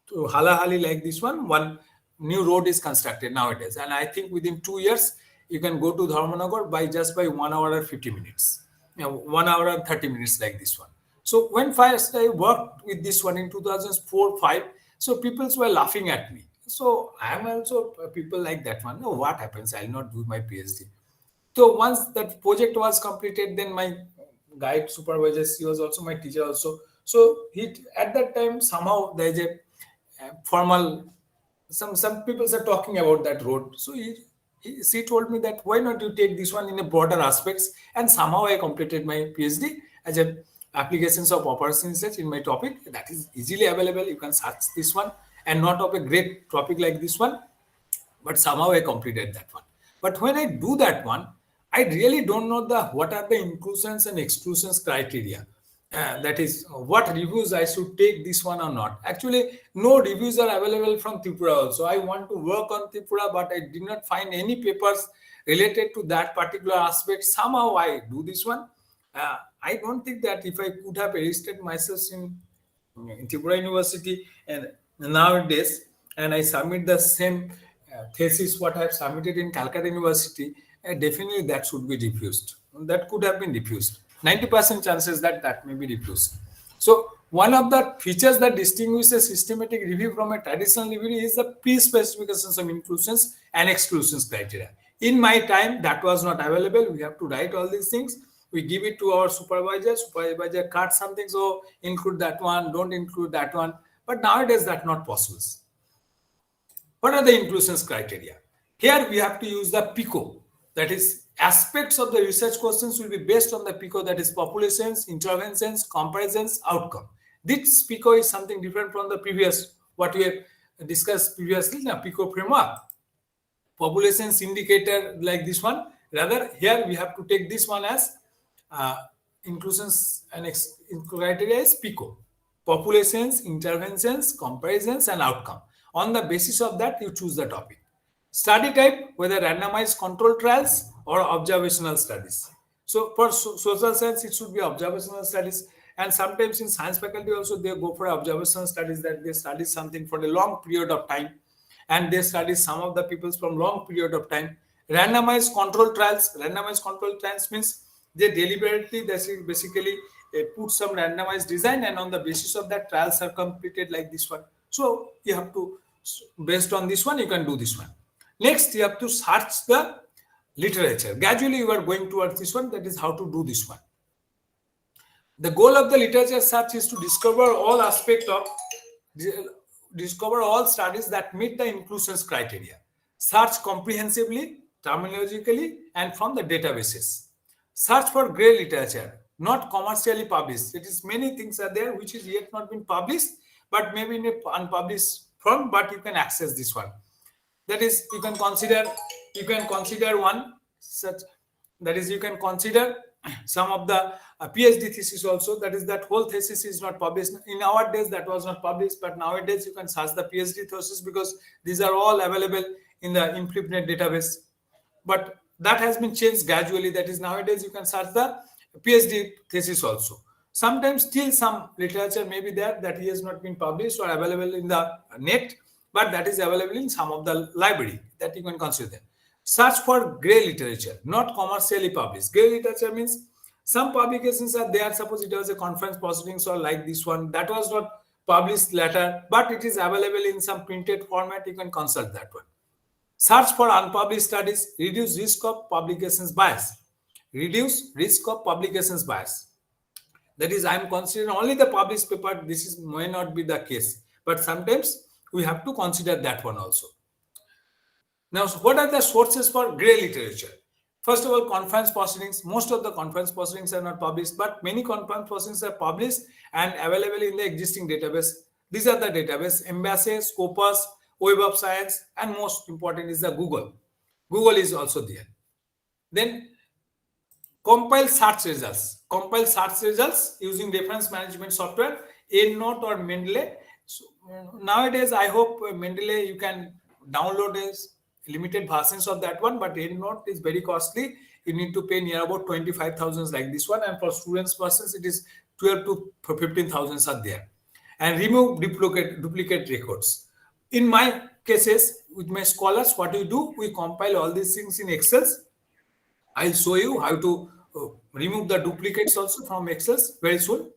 to Halahali like this one. One new road is constructed nowadays, and I think within 2 years you can go to Dharmanagar by 1 hour and 50 minutes, 1 hour and 30 minutes like this one. So when first I worked with this one in 2004-5, so people were laughing at me. So I am also people like that one. No, what happens? I'll not do my PhD. So once that project was completed, then my guide supervisor, he was also my teacher also. So he, at that time, somehow there is a formal, some people are talking about that road. So she told me that why not you take this one in a broader aspects, and somehow I completed my PhD as a applications of operation research in my topic. That is easily available. You can search this one, and not of a great topic like this one, but somehow I completed that one. But when I do that one, I really don't know what are the inclusions and exclusions criteria. That is, what reviews I should take this one or not. Actually, no reviews are available from Tripura also. I want to work on Tripura, but I did not find any papers related to that particular aspect. Somehow I do this one. I don't think that if I could have registered myself in Tripura University and nowadays, and I submit the same thesis what I have submitted in Calcutta University, definitely that should be refused. That could have been refused. 90% chances that may be refused. So one of the features that distinguishes systematic review from a traditional review is the pre-specifications of inclusions and exclusions criteria. In my time, that was not available. We have to write all these things. We give it to our supervisor. Supervisor cuts something, so include that one, don't include that one. But nowadays, that's not possible. What are the inclusions criteria? Here we have to use the Pico. That is, aspects of the research questions will be based on the Pico, that is populations, interventions, comparisons, outcome. This Pico is something different from the previous, what we have discussed previously, the Pico Framework. Populations indicator like this one. Rather, here we have to take this one as inclusions and criteria is Pico. Populations, interventions, comparisons, and outcome. On the basis of that, you choose the topic. Study type, whether randomized control trials or observational studies. So for social science, it should be observational studies. And sometimes in science faculty also, they go for observational studies, that they study something for a long period of time. And they study some of the peoples from long period of time. Randomized control trials. Randomized control trials means they deliberately, basically put some randomized design, and on the basis of that, trials are completed like this one. So you have to, based on this one, you can do this one. Next, you have to search the literature. Gradually, you are going towards this one. That is how to do this one. The goal of the literature search is to discover all aspects of, discover all studies that meet the inclusions criteria. Search comprehensively, terminologically, and from the databases. Search for grey literature, not commercially published. It is many things are there which is yet not been published, but maybe in a unpublished form, but you can access this one. That is, you can consider one such, that is, you can consider some of the PhD thesis also. That is, that whole thesis is not published. In our days, that was not published, but nowadays you can search the PhD thesis because these are all available in the InfluPnet database. But that has been changed gradually. That is, nowadays you can search the PhD thesis also. Sometimes still some literature may be there that has not been published or available in the net, but that is available in some of the library that you can consider. Search for grey literature, not commercially published. Grey literature means some publications are there. Suppose it was a conference proceedings or like this one that was not published later, but it is available in some printed format. You can consult that one. Search for unpublished studies, reduce risk of publications bias. Reduce risk of publications bias. That is, I am considering only the published paper. This is may not be the case, but sometimes we have to consider that one also. Now, what are the sources for grey literature? First of all, conference proceedings. Most of the conference proceedings are not published, but many conference proceedings are published and available in the existing database. These are the database: Embassy, Scopus, Web of Science, and most important is the Google. Google is also there. Then compile search results. Compile search results using reference management software, EndNote or Mendeley. So, nowadays, I hope Mendeley you can download as limited versions of that one, but EndNote is very costly. You need to pay near about 25,000 like this one, and for students versions it is 12 to 15,000 are there. And remove duplicate records. In my cases with my scholars, what we do, we compile all these things in Excel. I'll show you how to remove the duplicates also from Excel very soon.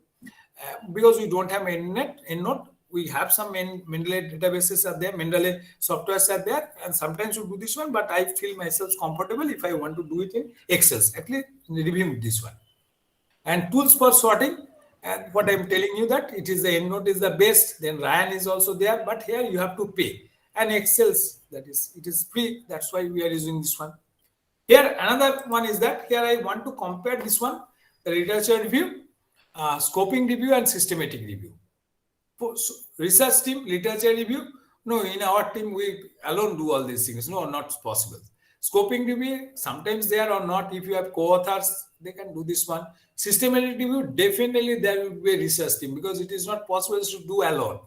Because we don't have EndNote, we have some Mendeley databases are there, Mendeley softwares are there, and sometimes we do this one, but I feel myself comfortable if I want to do it in Excel. At least review this one. And tools for sorting, and what I'm telling you that it is the EndNote is the best, then Ryan is also there, but here you have to pay. And Excel's, that is, it is free, that's why we are using this one. Here, another one is that here I want to compare this one, the literature review, scoping review, and systematic review. So, research team, literature review. No, in our team, we alone do all these things. No, not possible. Scoping review, sometimes there or not. If you have co-authors, they can do this one. Systematic review, definitely there will be a research team because it is not possible to do alone.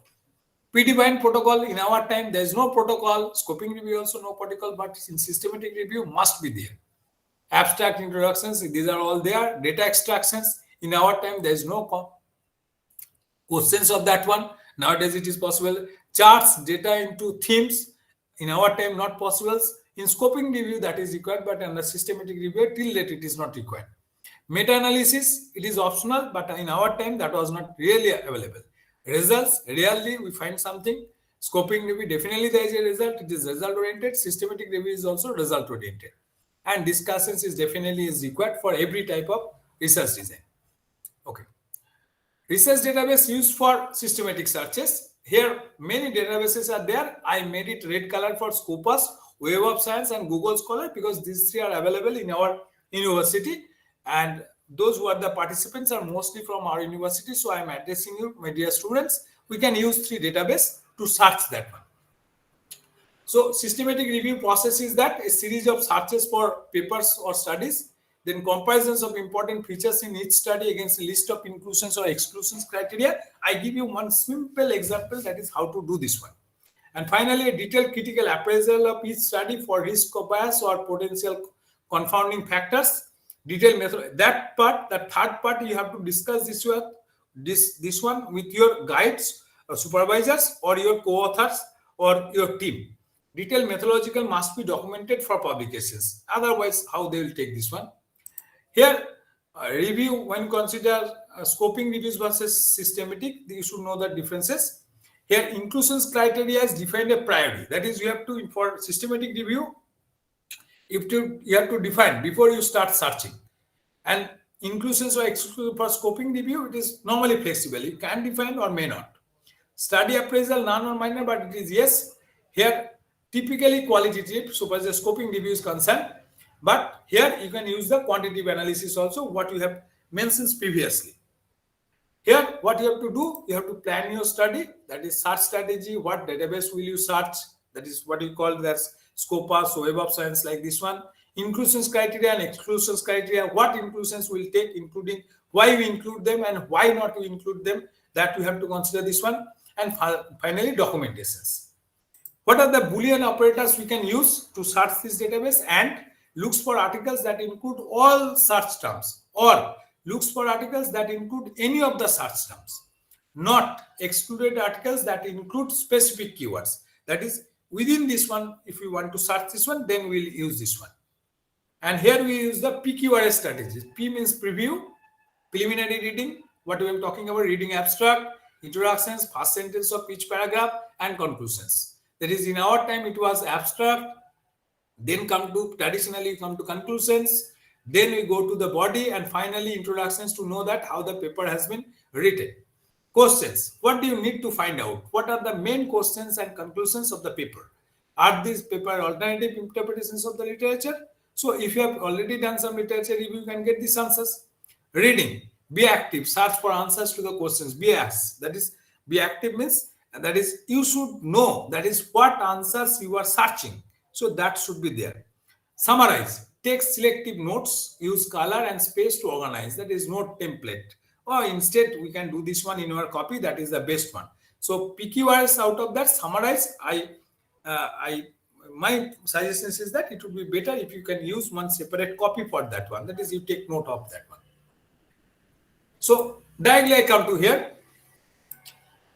Predefined protocol, in our time, there is no protocol. Scoping review also no protocol, but in systematic review must be there. Abstract introductions, these are all there. Data extractions, in our time, there is no questions of that one. Nowadays it is possible. Charts, data into themes, in our time not possible. In scoping review that is required, but under systematic review till date it is not required. Meta-analysis, it is optional, but in our time that was not really available. Results, rarely we find something. Scoping review, definitely there is a result. It is result oriented. Systematic review is also result oriented. And discussions is definitely is required for every type of research design. Okay. Research database used for systematic searches. Here, many databases are there. I made it red color for Scopus, Web of Science, and Google Scholar because these three are available in our university. And those who are the participants are mostly from our university. So I am addressing you, my dear students. We can use three databases to search that one. So systematic review process is that a series of searches for papers or studies, then comparisons of important features in each study against a list of inclusions or exclusions criteria. I give you one simple example, that is how to do this one. And finally, a detailed critical appraisal of each study for risk of bias or potential confounding factors. Detailed method. That part, the third part, you have to discuss this one with your guides or supervisors or your co-authors or your team. Detailed methodological must be documented for publications. Otherwise, how they will take this one? Here, review when consider scoping reviews versus systematic, you should know the differences. Here, inclusions criteria is defined a priori. That is, you have to, for systematic review, you have to define before you start searching. And inclusions or exclusions for scoping review, it is normally flexible. You can define or may not. Study appraisal, none or minor, but it is yes. Here, typically qualitative, so far as the scoping review is concerned. But here you can use the quantitative analysis also, what you have mentioned previously. Here, what you have to do, you have to plan your study. That is search strategy. What database will you search? That is what you call as Scopus, Web of Science, like this one. Inclusions criteria and exclusions criteria. What inclusions will take, including why we include them and why not to include them. That we have to consider this one. And finally, documentations. What are the Boolean operators we can use to search this database, and looks for articles that include all search terms, or looks for articles that include any of the search terms, not excluded articles that include specific keywords. That is, within this one, if we want to search this one, then we'll use this one. And here we use the PQRS strategy. P means preview, preliminary reading, what we are talking about, reading abstract, introductions, first sentence of each paragraph, and conclusions. That is, in our time, it was abstract, then traditionally come to conclusions, then we go to the body, and finally introductions to know that how the paper has been written. Questions. What do you need to find out? What are the main questions and conclusions of the paper? Are these paper alternative interpretations of the literature? So if you have already done some literature review, you can get these answers. Reading. Be active. Search for answers to the questions. Be asked. That is, be active means, that is, you should know that is what answers you are searching. So that should be there. Summarize. Take selective notes. Use color and space to organize. That is note template. Or instead, we can do this one in your copy. That is the best one. So PQRS out of that, summarize. My suggestion is that it would be better if you can use one separate copy for that one. That is, you take note of that one. So directly I come to here.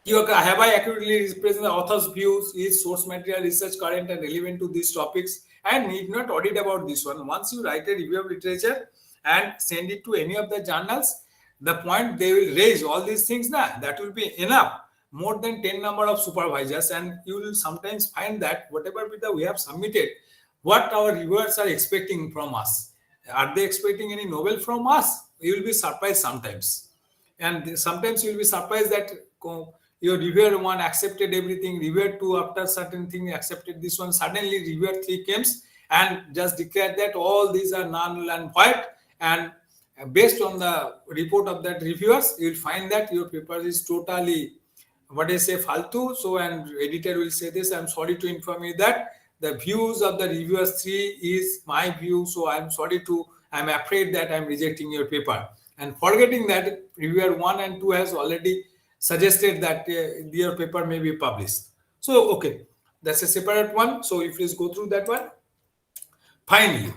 Have I accurately represented the author's views? Is source material research current and relevant to these topics? And need not audit about this one. Once you write a review of literature and send it to any of the journals, the point they will raise all these things, that will be enough. More than 10 number of supervisors, and you will sometimes find that whatever we have submitted, what our reviewers are expecting from us. Are they expecting any novel from us? You will be surprised sometimes. And sometimes you will be surprised that your reviewer 1 accepted everything, reviewer 2 after certain thing accepted this one, suddenly reviewer 3 comes and just declared that all these are null and void, and based on the report of that reviewers, you will find that your paper is totally, faltu. So, and editor will say this, I'm sorry to inform you that the views of the reviewers 3 is my view, so I'm afraid that I'm rejecting your paper. And forgetting that reviewer 1 and 2 has already suggested that your paper may be published. So, okay, that's a separate one. So, if you go through that one. Finally,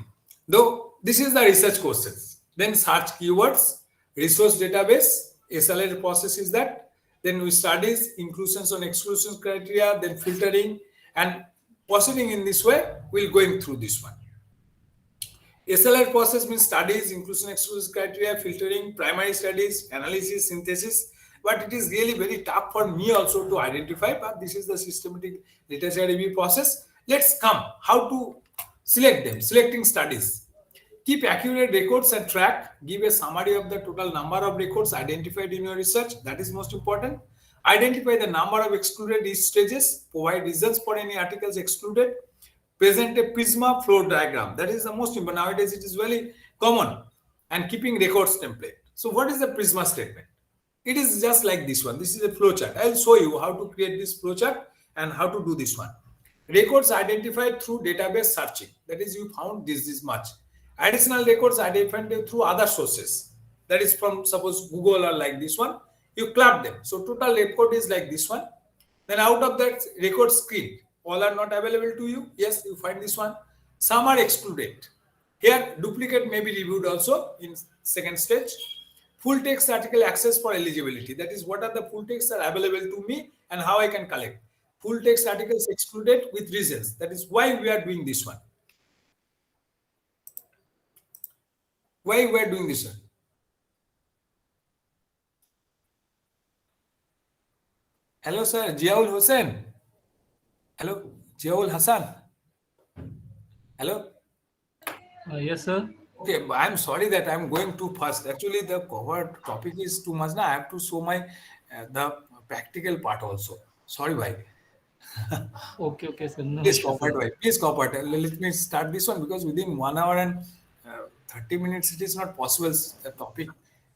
though, this is the research questions. Then search keywords, resource database, SLA process is that. Then we studies, inclusions and exclusions criteria, then filtering, and proceeding in this way, we'll going through this one. SLR process means studies, inclusion, exclusion criteria, filtering, primary studies, analysis, synthesis. But it is really very tough for me also to identify, but this is the systematic literature review process. Let's come how to select them. Selecting studies. Keep accurate records and track. Give a summary of the total number of records identified in your research. That is most important. Identify the number of excluded each stages. Provide reasons for any articles excluded. Present a Prisma flow diagram. That is the most important. Nowadays, it is very common. And keeping records template. So what is the Prisma statement? It is just like this one. This is a flow chart. I will show you how to create this flow chart and how to do this one. Records identified through database searching. That is, you found this much. Additional records identified through other sources. That is from, suppose, Google or like this one. You club them. So total record is like this one. Then out of that record screen, all are not available to you. Yes, you find this one. Some are excluded. Here, duplicate may be reviewed also in second stage. Full text article access for eligibility. That is, what are the full texts are available to me and how I can collect. Full text articles excluded with reasons. That is why we are doing this one. Why we are doing this one? Hello, sir. Jiaul Hussain. Hello, Jiaul Hassan. Hello. Yes, sir. Okay, I'm sorry that I'm going too fast. Actually, the covered topic is too much. Now I have to show my the practical part also. Sorry, bhai. Okay, sir. No Please issue, cooperate, sir. bhai. Please cooperate. Let me start this one because within 1 hour and 30 minutes it is not possible. The topic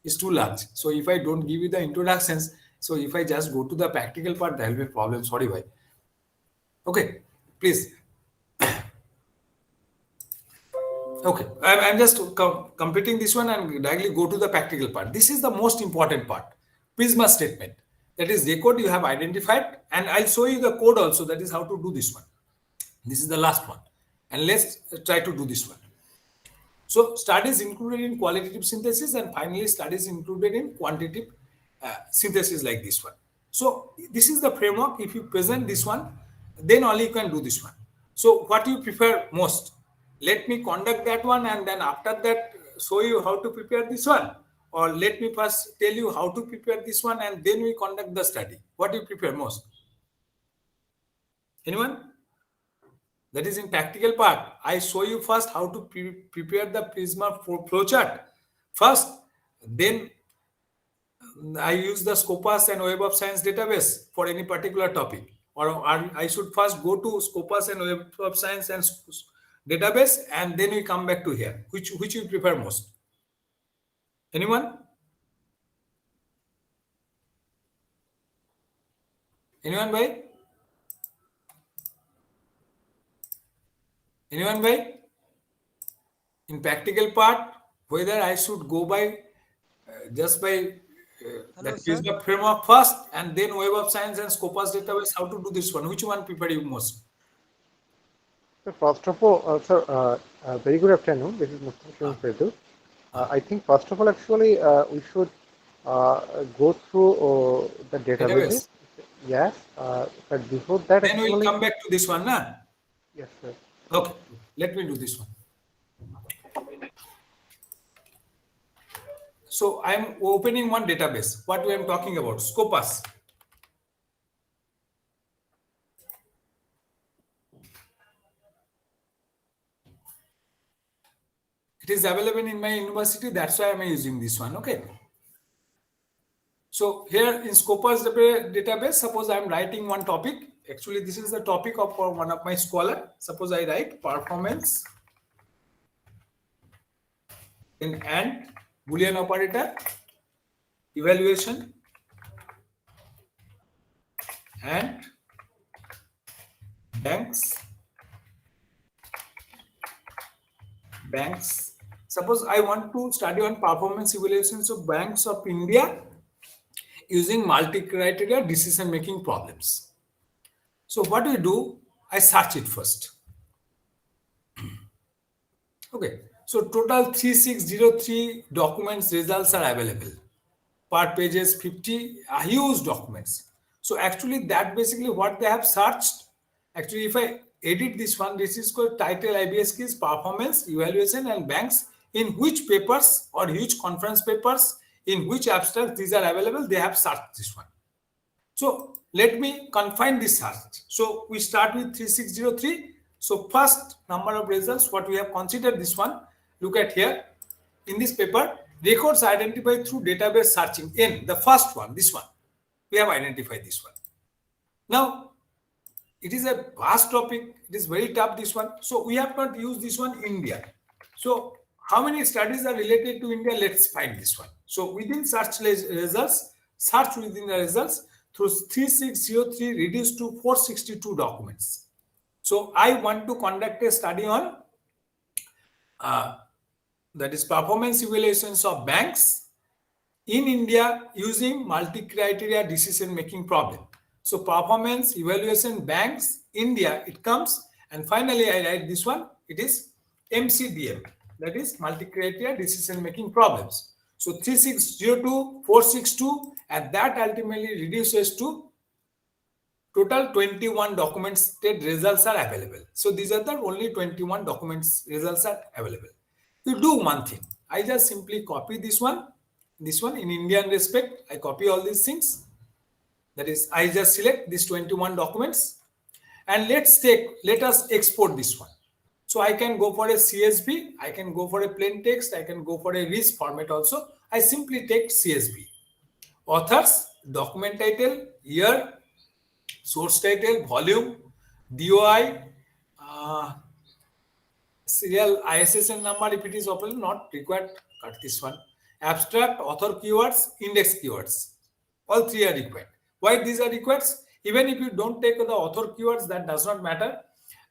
is too large. So if I don't give you the introductions, so if I just go to the practical part, there will be a problem. Sorry, bhai. Okay, please. Okay, I'm just completing this one and directly go to the practical part. This is the most important part. Prisma statement. That is the code you have identified, and I'll show you the code also. That is how to do this one. This is the last one, and let's try to do this one. So studies included in qualitative synthesis, and finally studies included in quantitative synthesis like this one. So this is the framework. If you present this one, then only you can do this one. So what you prefer most? Let me conduct that one, and then after that show you how to prepare this one. Or let me first tell you how to prepare this one, and then we conduct the study. What do you prefer most? Anyone? That is in practical part. I show you first how to prepare the Prisma flowchart. First, then I use the Scopus and Web of Science database for any particular topic. Or I should first go to Scopus and Web of Science and database, and then we come back to here. Which you prefer most? Anyone? Anyone, bhai? Anyone, bhai? In practical part, whether I should go by just by that Prisma framework first, and then Web of Science and Scopus database, how to do this one? Which one prefer you most? So first of all, sir, very good afternoon. This is Mustafa Fedu. I think first of all, actually, we should go through the databases. Yes, but before that, then actually, we'll come back to this one, na? Yes, sir. Okay, let me do this one. So I'm opening one database. What we are talking about? Scopus. It is available in my university. That's why I'm using this one. Okay. So here in Scopus database, suppose I'm writing one topic. Actually, this is the topic of one of my scholar. Suppose I write performance in AND Boolean operator, evaluation, and banks. Suppose I want to study on performance evaluations of banks of India using multi-criteria decision-making problems. So what do we do? I search it first. Okay. So total 3603 documents results are available. Per pages 50 huge documents. So actually that basically what they have searched. Actually, if I edit this one, this is called title IBS keys, performance, evaluation, and banks. In which papers or huge conference papers, in which abstracts these are available, they have searched this one. So let me confine this search. So we start with 3603. So first number of results, what we have considered this one. Look at here. In this paper, records identified through database searching. In the first one, this one, we have identified this one. Now, it is a vast topic. It is very tough, this one. So we have not used this one, India. So how many studies are related to India? Let's find this one. So within search results, search within the results through 3603 reduced to 462 documents. So I want to conduct a study on that is performance evaluations of banks in India using multi-criteria decision-making problem. So performance evaluation banks, India, it comes, and finally I write this one, it is MCDM, that is multi-criteria decision-making problems. So 3602, 462, and that ultimately reduces to total 21 documented results are available. So these are the only 21 documents results are available. You do one thing. I just simply copy this one in Indian respect. I copy all these things. That is, I just select these 21 documents, and let us export this one. So I can go for a CSV, I can go for a plain text, I can go for a rich format also. I simply take CSV. Authors, document title, year, source title, volume, DOI, serial ISSN number if it is open, not required, cut this one. abstract, author keywords, index keywords. All three are required. Why these are required? Even if you don't take the author keywords, that does not matter.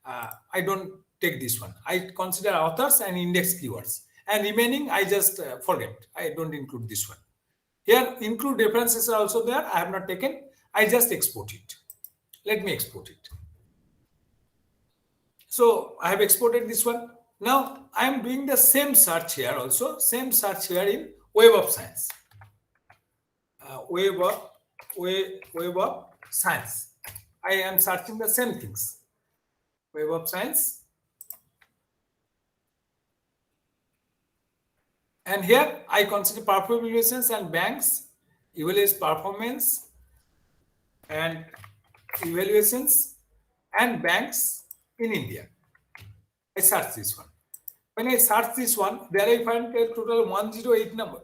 I don't take this one. I consider authors and index keywords. And remaining, I just forget. I don't include this one. Here, include references are also there. I have not taken. I just export it. Let me export it. So I have exported this one. Now I am doing the same search here also. Same search here in Web of Science. Web of Science. I am searching the same things. Web of Science. And here I consider performance evaluations and banks, evaluate performance and evaluations and banks in India. I search this one. When I search this one, there I find a total 108 number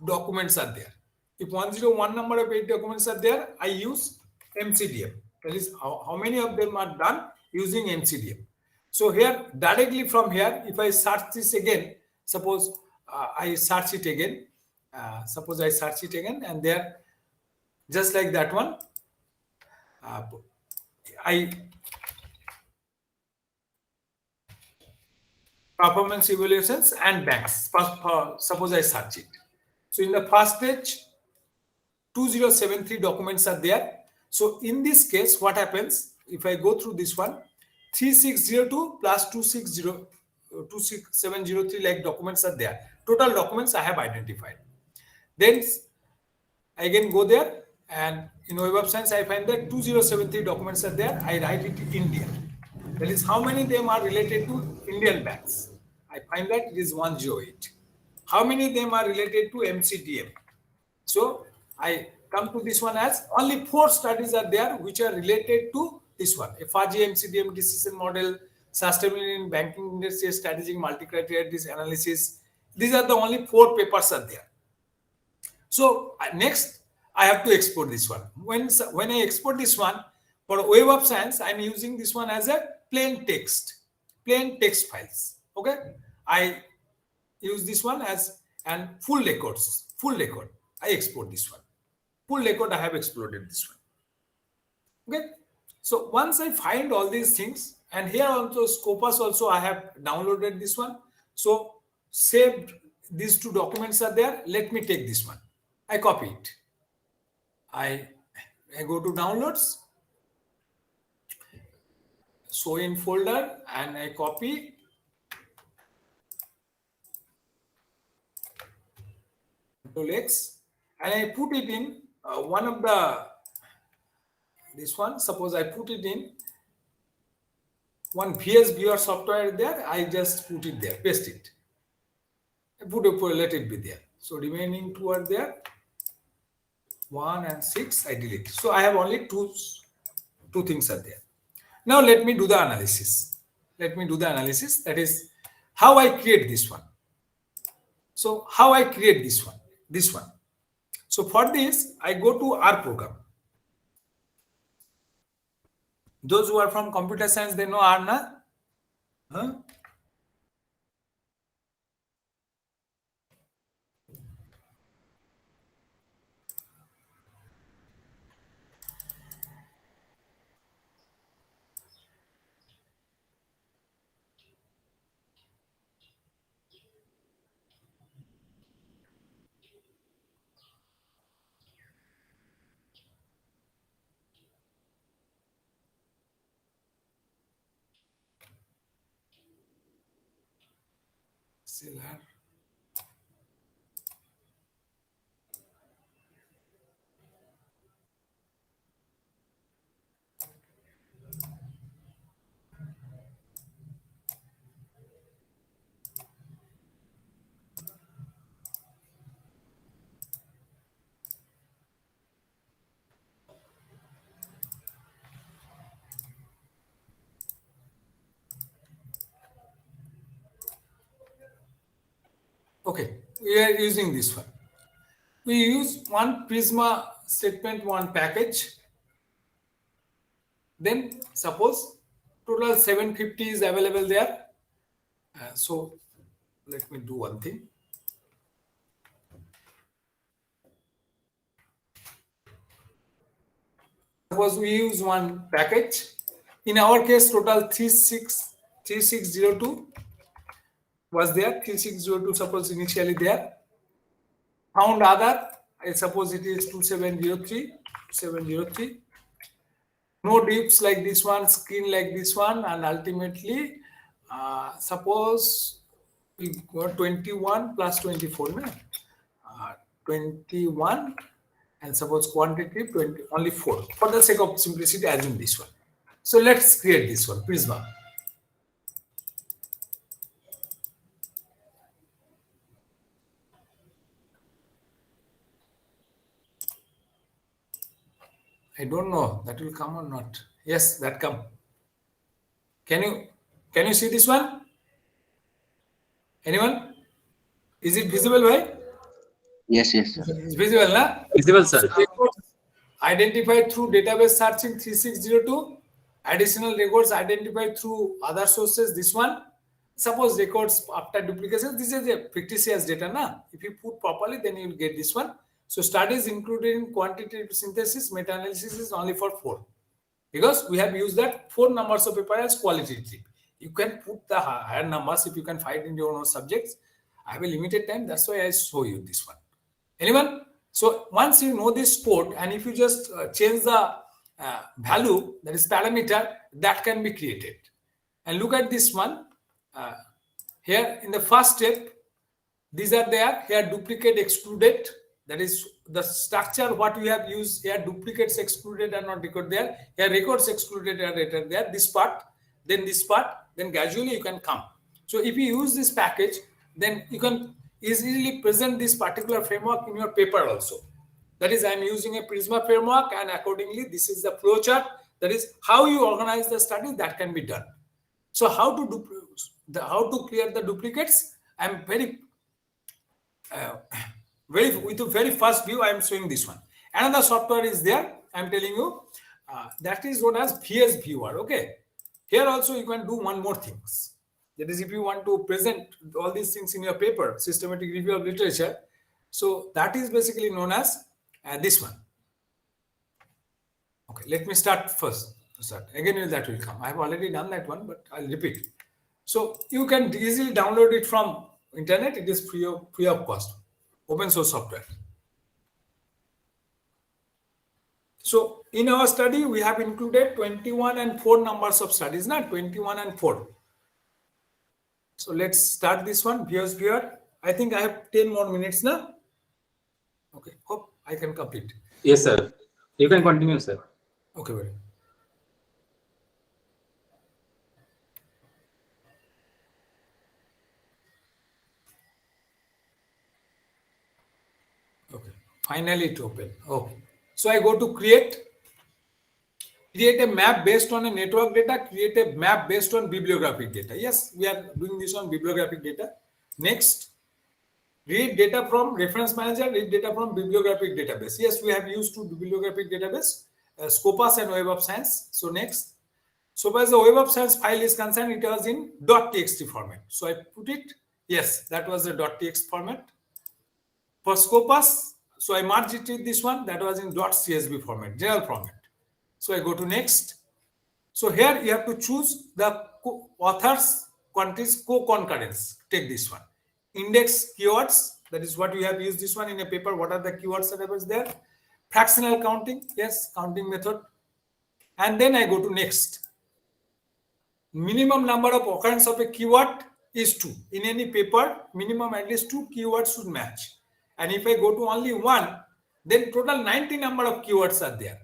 documents are there. If 101 number of 8 documents are there, I use MCDM. That is how many of them are done using MCDM. So here, directly from here, if I search this again, suppose I search it again, and there, just like that one, performance evaluations and banks. Suppose I search it. So in the first page, 2073 documents are there. So in this case, what happens if I go through this one? 3602 plus 26703 like documents are there. Total documents I have identified. Then I again go there, and in Web of Science I find that 2073 documents are there. I write it in India. That is how many of them are related to Indian banks. I find that it is 108. How many of them are related to MCDM? So I come to this one as only 4 studies are there which are related to this one. A fuzzy MCDM decision model, sustainability in banking industry, strategic multi-criteria analysis. These are the only 4 papers are there. So next I have to export this one. When I export this one for Web of Science, I am using this one as a plain text files. Okay, I use this one as and full record. I export this one. Full record I have exported this one. Okay, so once I find all these things, and here also Scopus also I have downloaded this one. So saved these 2 documents are there. Let me take this one. I copy it. I go to downloads, show in folder, and I copy. Control X, and I put it in one of the this one. Suppose I put it in one VS viewer software there. I just put it there, paste it. I put it, let it be there. So remaining 2 are there. 1 and 6 I delete. So I have only two things are there. Now let me do the analysis. That is how I create this one. So how I create this one. So for this, I go to R program. Those who are from computer science, they know R, na? Huh? Okay, we are using this one. We use one Prisma statement, one package. Then suppose total 750 is available there. So let me do one thing. Suppose we use one package. In our case, total 3602 was there. 3602 suppose initially there. Found other. I suppose it is 2703. 2703. No dips like this one, screen like this one, and ultimately, suppose we got 21 plus 24, no? 21, and suppose quantity 20, only 4. For the sake of simplicity, assume this one. So let's create this one, Prisma. I don't know that will come or not. Yes, that come. Can you see this one? Anyone? Is it visible, right? Yes, yes, sir. It's visible, na? Visible, sir. Records identified through database searching 3602. Additional records identified through other sources. This one. Suppose records after duplication. This is a fictitious data, na? If you put properly, then you will get this one. So studies included in quantitative synthesis, meta-analysis is only for 4. Because we have used that 4 numbers of paper as qualitative. You can put the higher numbers if you can find in your own subjects. I have a limited time, that's why I show you this one. Anyone? So once you know this code, and if you just change the value, that is parameter, that can be created. And look at this one. Here in the first step, these are there. Here duplicate excluded. That is the structure what we have used here. Duplicates excluded are not recorded there. Here records excluded are written there. This part, then this part, then gradually you can come. So if you use this package, then you can easily present this particular framework in your paper also. That is, I am using a Prisma framework, and accordingly, this is the flow chart. That is how you organize the study. That can be done. So how to clear the duplicates? I am with the very first view, I am showing this one. Another software is there. I am telling you that is known as VS Viewer. Okay. Here also you can do one more things. That is, if you want to present all these things in your paper, systematic review of literature. So that is basically known as this one. Okay. Let me start first. Again, that will come. I have already done that one, but I'll repeat. So you can easily download it from internet. It is free of cost. Open source software. So in our study, we have included 21 and 4 numbers of studies, not 21 and 4. So let's start this one. VS Viewer. I think I have 10 more minutes now. Okay. Hope I can complete. Yes, sir. You can continue, sir. Okay, very. Okay. Finally, it opened. Okay. So I go to create a map based on a network data, create a map based on bibliographic data. Yes, we are doing this on bibliographic data. Next, read data from reference manager, read data from bibliographic database. Yes, we have used two bibliographic database, Scopus and Web of Science. So next, so as the Web of Science file is concerned, it was in .txt format. So I put it, yes, that was the .txt format. For Scopus, so I merged it with this one, that was in .csv format, general format. So I go to next. So here you have to choose the authors, countries, co-concurrence. Take this one. Index keywords, that is what we have used this one in a paper. What are the keywords that was there? Fractional counting, yes, counting method. And then I go to next. Minimum number of occurrence of a keyword is 2. In any paper, minimum at least 2 keywords should match. And if I go to only 1, then total 90 number of keywords are there.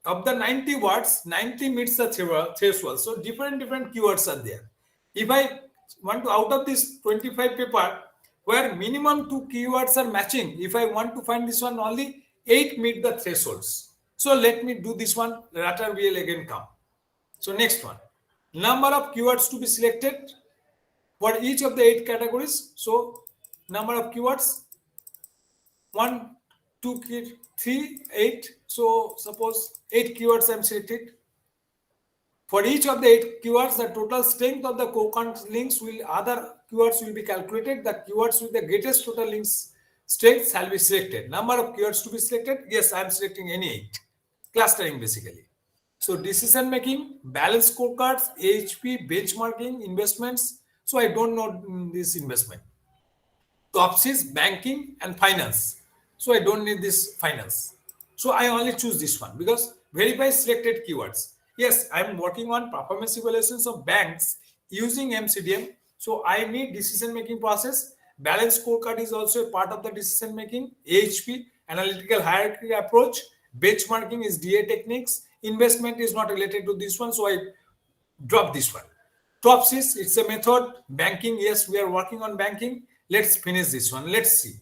Of the 90 words, 90 meets the threshold. So different keywords are there. If I want to, out of this 25 paper, where minimum 2 keywords are matching, if I want to find this one, only 8 meet the thresholds. So let me do this one, later we will again come. So next one, number of keywords to be selected for each of the 8 categories. So number of keywords, 1, 2, 3, 8. So suppose 8 keywords I am selected. For each of the 8 keywords, the total strength of the co-concurrent links other keywords will be calculated. The keywords with the greatest total links strength shall be selected. Number of keywords to be selected. Yes, I am selecting any 8. clustering basically. So decision making, balance scorecards, AHP, benchmarking, investments. So I don't know this investment. Topsies, banking and finance. So I don't need this finance. So I only choose this one because verify selected keywords. Yes, I'm working on performance evaluations of banks using MCDM. So I need decision making process. Balance scorecard is also a part of the decision making. AHP, analytical hierarchy approach. Benchmarking is DA techniques. Investment is not related to this one. So I drop this one. Topsys, it's a method. Banking, yes, we are working on banking. Let's finish this one. Let's see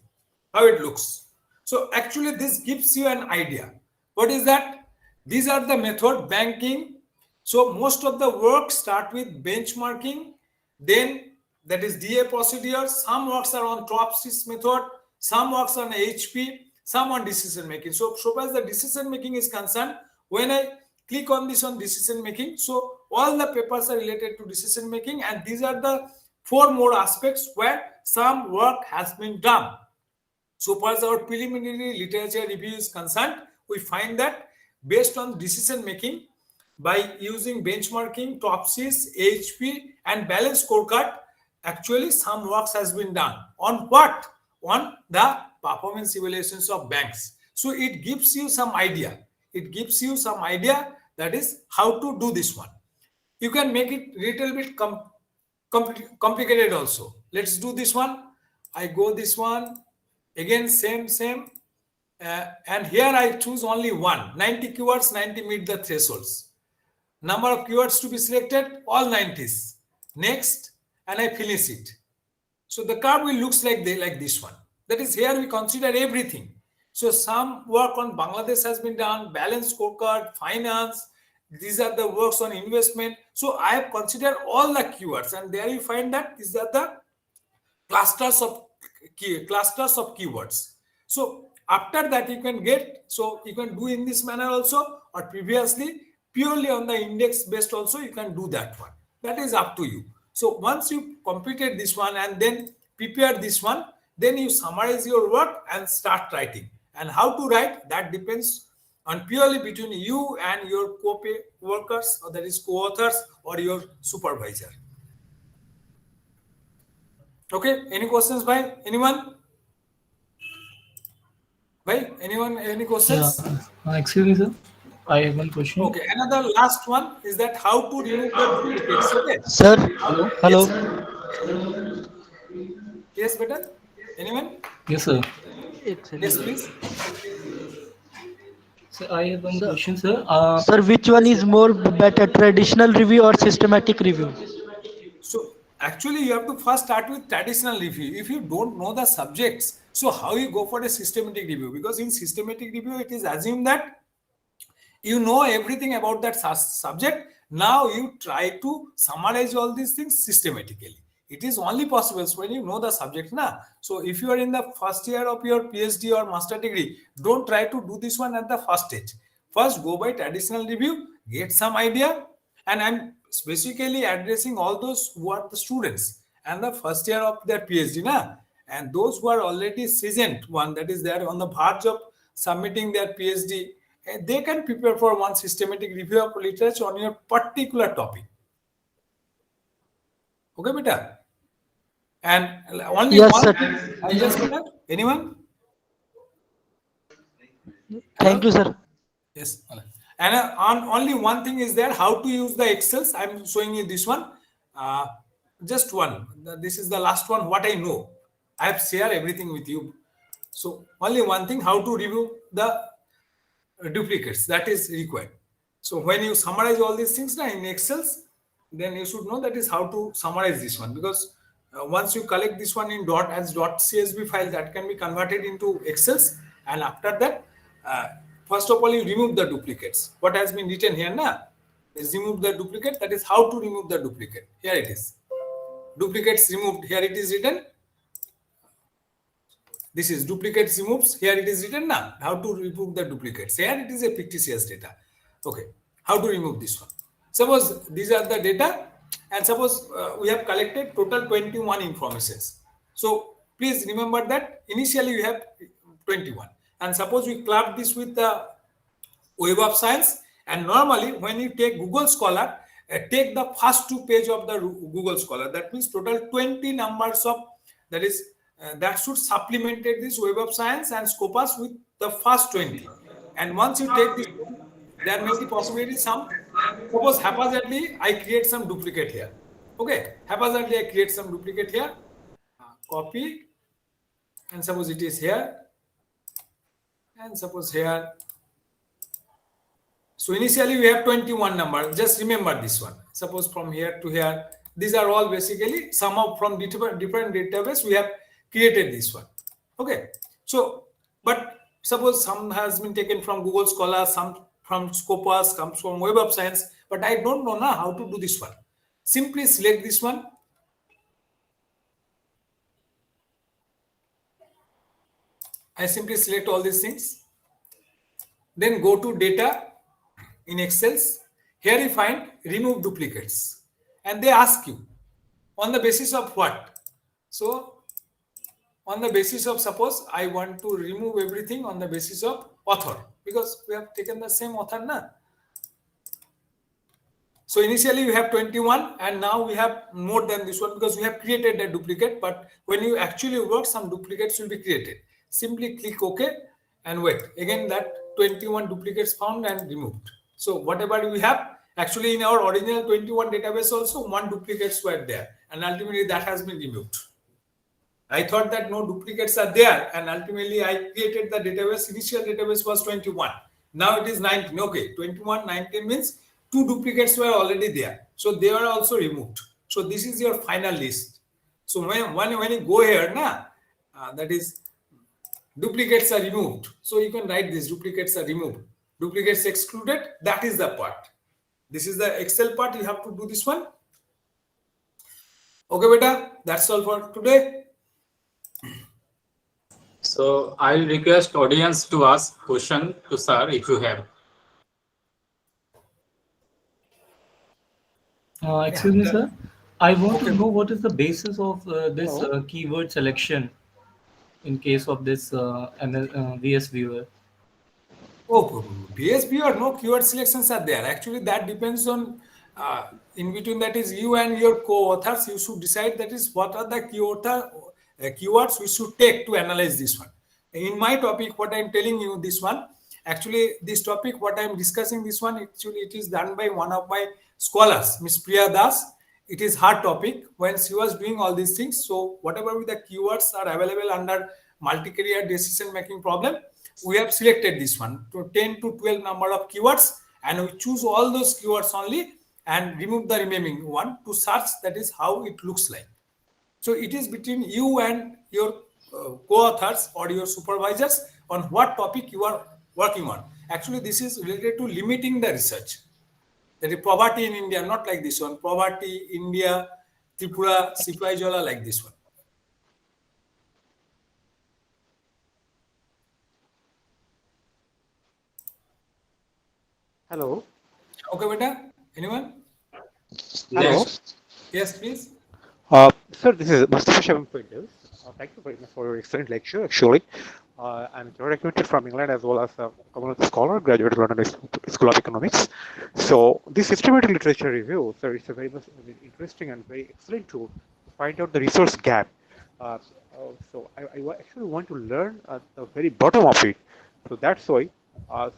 how it looks. So actually, this gives you an idea. What is that? These are the method banking. So most of the work start with benchmarking, then that is DA procedure. Some works are on Topsys method, some works on HP, some on decision making. So far as the decision making is concerned, when I click on this on decision making, so all the papers are related to decision making, and these are the 4 more aspects where some work has been done. So far as our preliminary literature review is concerned, we find that based on decision making, by using benchmarking, Topsys, AHP, and balance scorecard, actually some works has been done. On what? On the performance evaluations of banks. So it gives you some idea. It gives you some idea, that is how to do this one. You can make it little bit complicated also. Let's do this one. I go this one. Again, same. And here I choose only one. 90 keywords, 90 meet the thresholds. Number of keywords to be selected, all 90s. Next, and I finish it. So the curve will looks like this one. That is, here we consider everything. So some work on Bangladesh has been done, balance scorecard, finance. These are the works on investment. So I have considered all the keywords, and there you find that these are the clusters of keywords. So after that you can get, so you can do in this manner also, or previously purely on the index based also you can do that one. That is up to you. So once you completed this one and then prepare this one, then you summarize your work and start writing. And how to write, that depends on purely between you and your co-workers, or that is co-authors or your supervisor. Okay, any questions by anyone? By anyone, any questions? Yeah. Excuse me, sir. I have one question. Okay, another last one is that how to remove the duplicates. Okay. Sir, hello. Yes, better. Anyone? Yes, sir. Yes, please. So I have one question, sir. Sir, which one is more better, traditional review or systematic review? So actually you have to first start with traditional review. If you don't know the subjects, so how you go for a systematic review? Because in systematic review, it is assumed that you know everything about that subject. Now you try to summarize all these things systematically. It is only possible when you know the subject. So if you are in the first year of your PhD or master degree, don't try to do this one at the first stage. First go by traditional review, get some idea. And I'm specifically addressing all those who are the students and the first year of their PhD. And those who are already seasoned one, that is, they are on the verge of submitting their PhD, they can prepare for one systematic review of literature on your particular topic. Okay, beta? And only Yes, one sir. thing, just beta? Anyone? Thank you, sir. Yes. And on only one thing is there, how to use the Excels. I'm showing you this one. Just one. This is the last one, what I know. I have shared everything with you. So only one thing, how to review the duplicates, that is required. So when you summarize all these things in Excels, then you should know that is how to summarize this one, because once you collect this one in .csv file, that can be converted into Excels, and after that, first of all, you remove the duplicates. What has been written here is remove the duplicate. That is how to remove the duplicate. Here it is. Duplicates removed. Here it is written. This is duplicates removes. Here it is written how to remove the duplicates. Here it is a fictitious data. Okay. How to remove this one? Suppose these are the data, and suppose we have collected total 21 informations. So please remember that initially you have 21. And suppose we club this with the Web of Science. And normally, when you take Google Scholar, take the first 2 pages of the Google Scholar. That means total 20 numbers of that should supplement this Web of Science and Scopus with the first 20. And once you take this, there may be possibility some. Suppose haphazardly I create some duplicate here. Okay, haphazardly I create some duplicate here. Copy, and suppose it is here, and suppose here. So initially we have 21 number. Just remember this one. Suppose from here to here, these are all basically somehow from different database we have created this one. Okay. So, but suppose some has been taken from Google Scholar, some from Scopus, comes from Web of Science, but I don't know now how to do this one. Simply select this one. I simply select all these things. Then go to data in Excel. Here you find remove duplicates. And they ask you on the basis of what? So on the basis of, suppose I want to remove everything on the basis of author, because we have taken the same author now. So initially we have 21 and now we have more than this one because we have created a duplicate, but when you actually work, some duplicates will be created. Simply click OK and wait. Again, that 21 duplicates found and removed. So whatever we have, actually in our original 21 database also, 1 duplicates were there, and ultimately that has been removed. I thought that no duplicates are there, and ultimately I created the database. Initial database was 21. Now it is 19. Okay, 21, 19 means 2 duplicates were already there. So they are also removed. So this is your final list. So when you go here, that is duplicates are removed. So you can write this, duplicates are removed. Duplicates excluded, that is the part. This is the Excel part, you have to do this one. Okay, beta, that's all for today. So I'll request audience to ask question to sir if you have. Excuse me, sir. I want to know what is the basis of this keyword selection in case of this VS Viewer. Oh, VS Viewer, no keyword selections are there. Actually, that depends on in between, that is you and your co-authors. You should decide that is what are the keywords we should take to analyze this one. In my topic, what I'm telling you this one, actually this topic, what I'm discussing this one, actually it is done by one of my scholars, Miss Priya Das. It is her topic when she was doing all these things. So whatever the keywords are available under multi-career decision making problem, we have selected this one to 10 to 12 number of keywords, and we choose all those keywords only and remove the remaining one to search. That is how it looks like. So it is between you and your co-authors or your supervisors on what topic you are working on. Actually, this is related to limiting the research. That is poverty in India, not like this one. Poverty, India, Tripura, Sipaijola, like this one. Hello. Okay, beta. Anyone? Hello. Yes, please. Sir, this is Mustafa Shabam Pindus. Thank you very much for your excellent lecture. Actually, I'm graduated from England as well as a commonwealth scholar, graduated from London School of Economics. So this systematic literature review, sir, it's a very much interesting and very excellent tool to find out the resource gap. So I actually want to learn at the very bottom of it. So that's why,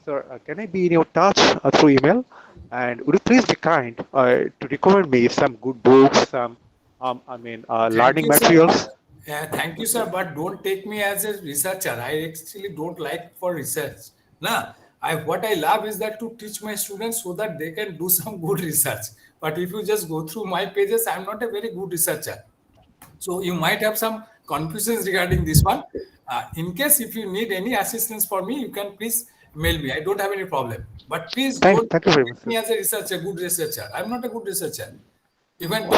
sir, can I be in your touch through email? And would you please be kind to recommend me some good books, some learning materials? Yeah, thank you, sir. But don't take me as a researcher. I actually don't like for research. What I love is that to teach my students so that they can do some good research. But if you just go through my pages, I'm not a very good researcher. So you might have some confusions regarding this one. In case if you need any assistance for me, you can please mail me. I don't have any problem. But please don't thank you very much, take me as a researcher, good researcher. I'm not a good researcher. Even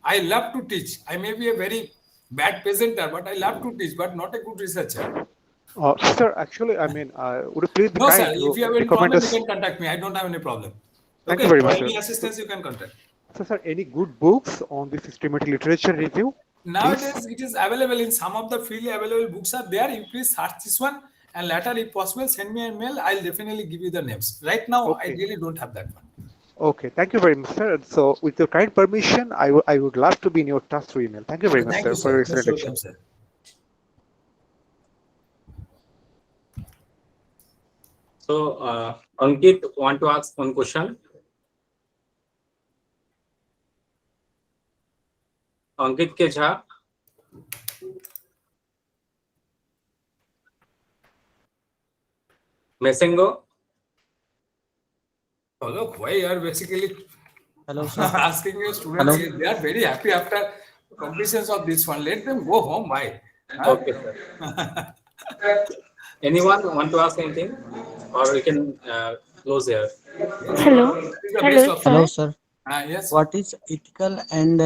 I love to teach. I may be a very bad presenter, but I love to teach, but not a good researcher. Sir, actually, would you please be No, kind sir. to If you have any recommend problem, us? you can contact me. I don't have any problem. Thank you very much, For any sir. assistance, you can contact. So, sir, any good books on the systematic literature review? Nowadays, it is available in some of the freely available books are there. You please search this one And later, if possible, send me a mail. I'll definitely give you the names. Right now, I Okay. really don't have that one. Okay, thank you very much, sir. And so, with your kind permission, I would love to be in your touch through email. Thank you very Okay, much, thank sir, you, for your sir. excellent Most lecture. welcome, sir. So, Ankit want to ask one question. Ankit K. Jha. Mesengo. Oh, look, why you are basically Hello, sir. asking your students? Hello. Here? They are very happy after completions of this one. Let them go home. Why? Huh? Okay, sir. Anyone want to ask anything, or we can close here? Hello. That is the Hello, best option. Hello, sir. sir. Yes. What is ethical and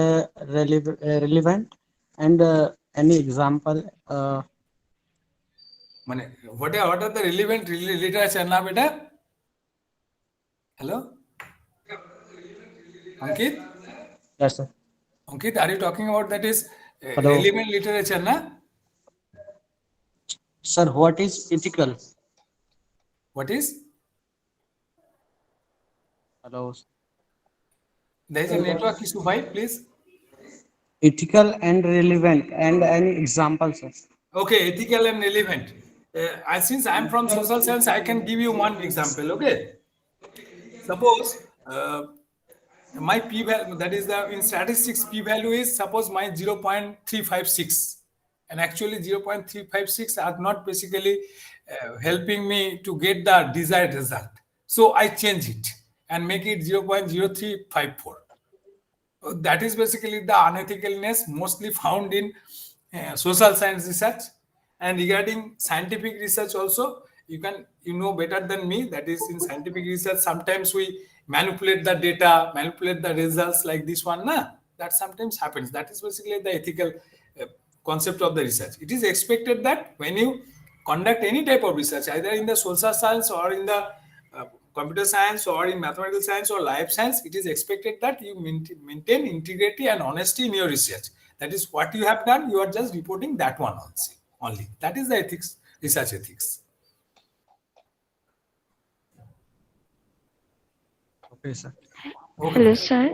relevant, and any example? What are the relevant literature now, beta? Hello? Ankit? Yes, sir. Ankit, are you talking about that is Hello. relevant literature, na? Sir, what is ethical? What is? Hello. There is a network issue, why, please? Ethical and relevant, and any example, sir? Okay, ethical and relevant. Since I am from social science, I can give you one example, okay? Suppose my p value, that is the in statistics p value is suppose my 0.356, and actually 0.356 are not basically helping me to get the desired result. So I change it and make it 0.0354. That is basically the unethicalness mostly found in social science research. And regarding scientific research also, you know better than me, that is in scientific research sometimes we manipulate the data, manipulate the results like this one, na? That sometimes happens. That is basically the ethical concept of the research. It is expected that when you conduct any type of research, either in the social science or in the computer science or in mathematical science or life science, it is expected that you maintain integrity and honesty in your research. That is what you have done. You are just reporting that one only. That is the ethics, research ethics. Okay, sir. Okay. Hello, sir.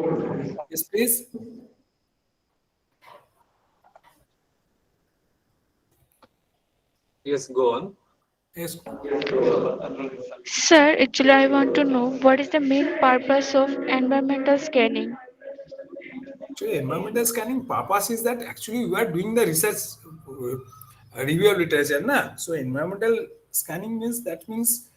Yes, please. Yes, go on. Yes. Sir, actually, I want to know what is the main purpose of environmental scanning? Actually, environmental scanning purpose is that actually we are doing the research review of literature, na? So environmental scanning means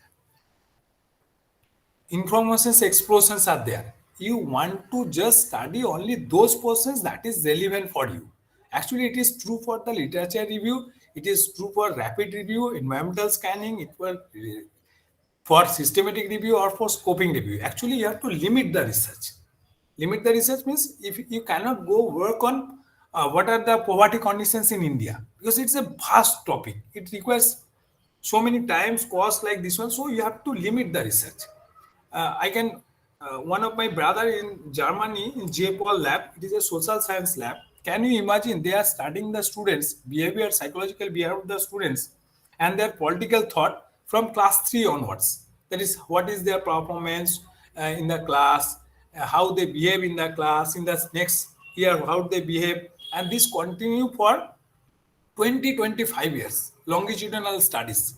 information's explosions are there. You want to just study only those portions that is relevant for you. Actually, it is true for the literature review. It is true for rapid review, environmental scanning. It will for systematic review or for scoping review. Actually, you have to limit the research. Limit the research means if you cannot go work on what are the poverty conditions in India, because it's a vast topic. It requires so many times cost like this one, so you have to limit the research. I can one of my brother in Germany in J. Paul lab, it is a social science lab. Can you imagine they are studying the students behavior, psychological behavior of the students and their political thought from class 3 onwards. That is what is their performance in the class, how they behave in the class in the next year, how they behave, and this continue for 20-25 years longitudinal studies.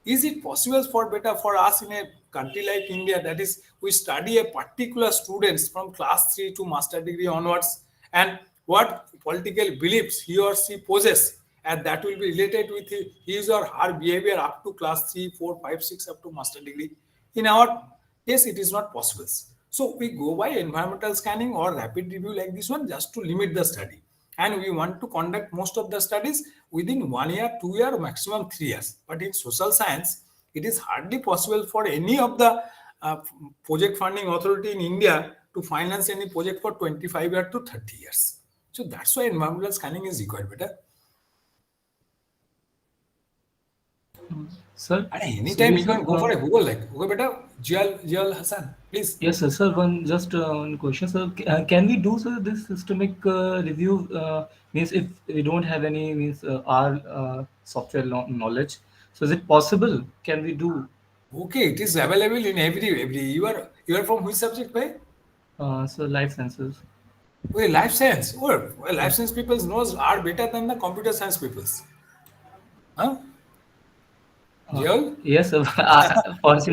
Is it possible for better for us in a country like India, that is we study a particular students from class 3 to master degree onwards, and what political beliefs he or she possesses, and that will be related with his or her behavior up to class 3, 4, 5, 6 up to master degree? In our case it is not possible. So we go by environmental scanning or rapid review like this one just to limit the study, and we want to conduct most of the studies within 1 year, 2 year, maximum 3 years. But in social science it is hardly possible for any of the project funding authority in India to finance any project for 25 years to 30 years. So that's why environmental scanning is required, better. Sir, And anytime you can go for a Google, like okay, better, Jial Hassan, please. Yes, sir. Sir, one question, sir. Can we do, sir, this systemic review? Means if we don't have any our software knowledge, So is it possible? Can we do? Okay, it is available in every. You are from which subject, bhai? So life sciences. Okay, life science. Oh, well, life science people knows are better than the computer science peoples. Huh? Joel? Yes, sir.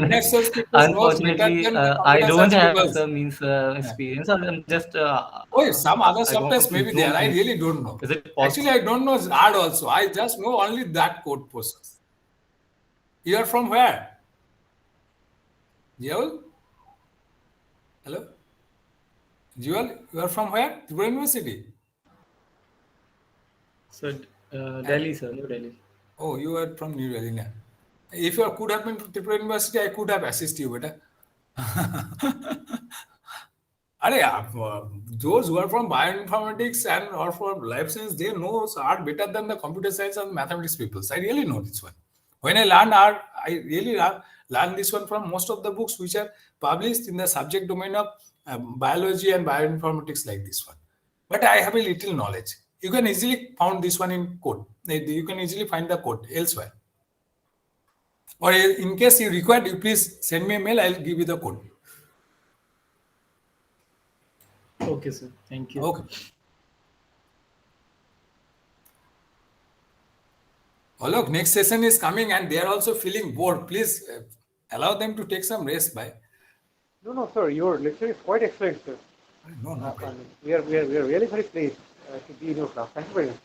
Next sales people knows better Unfortunately, than the I computer don't science have people. means experience. I'm just. Oh, some other I want to softwares maybe there. improve I things. really don't know. Is it Actually, possible? I don't know art also. I just know only that code process. You are from where? Joel? Hello? Joel, you are from where? Tripura University. So Delhi, sir, New Delhi. Oh, you are from New Delhi. Na? If you could have been to Tripura University, I could have assisted you better. Those who are from bioinformatics and or from life science, they know art better than the computer science and mathematics people. I really know this one. When I learned art, I really learned this one from most of the books which are published in the subject domain of biology and bioinformatics like this one. But I have a little knowledge. You can easily find this one in code. You can easily find the code elsewhere. Or in case you require, you please send me a mail. I'll give you the code. Okay, sir. Thank you. Okay. Oh, look, next session is coming and they are also feeling bored. Please allow them to take some rest, bhai. No, sir, your lecture is quite excellent, sir. No, bhai. And we are really very pleased to be in your class. Thank you very much.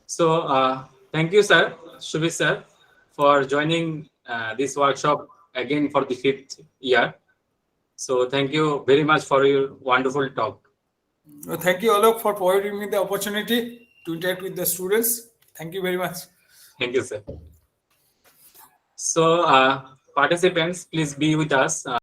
So thank you, sir, Subir sir, for joining this workshop again for the 5th year. So thank you very much for your wonderful talk. Thank you, Alok, for providing me the opportunity to interact with the students. Thank you very much. Thank you, sir. So participants, please be with us.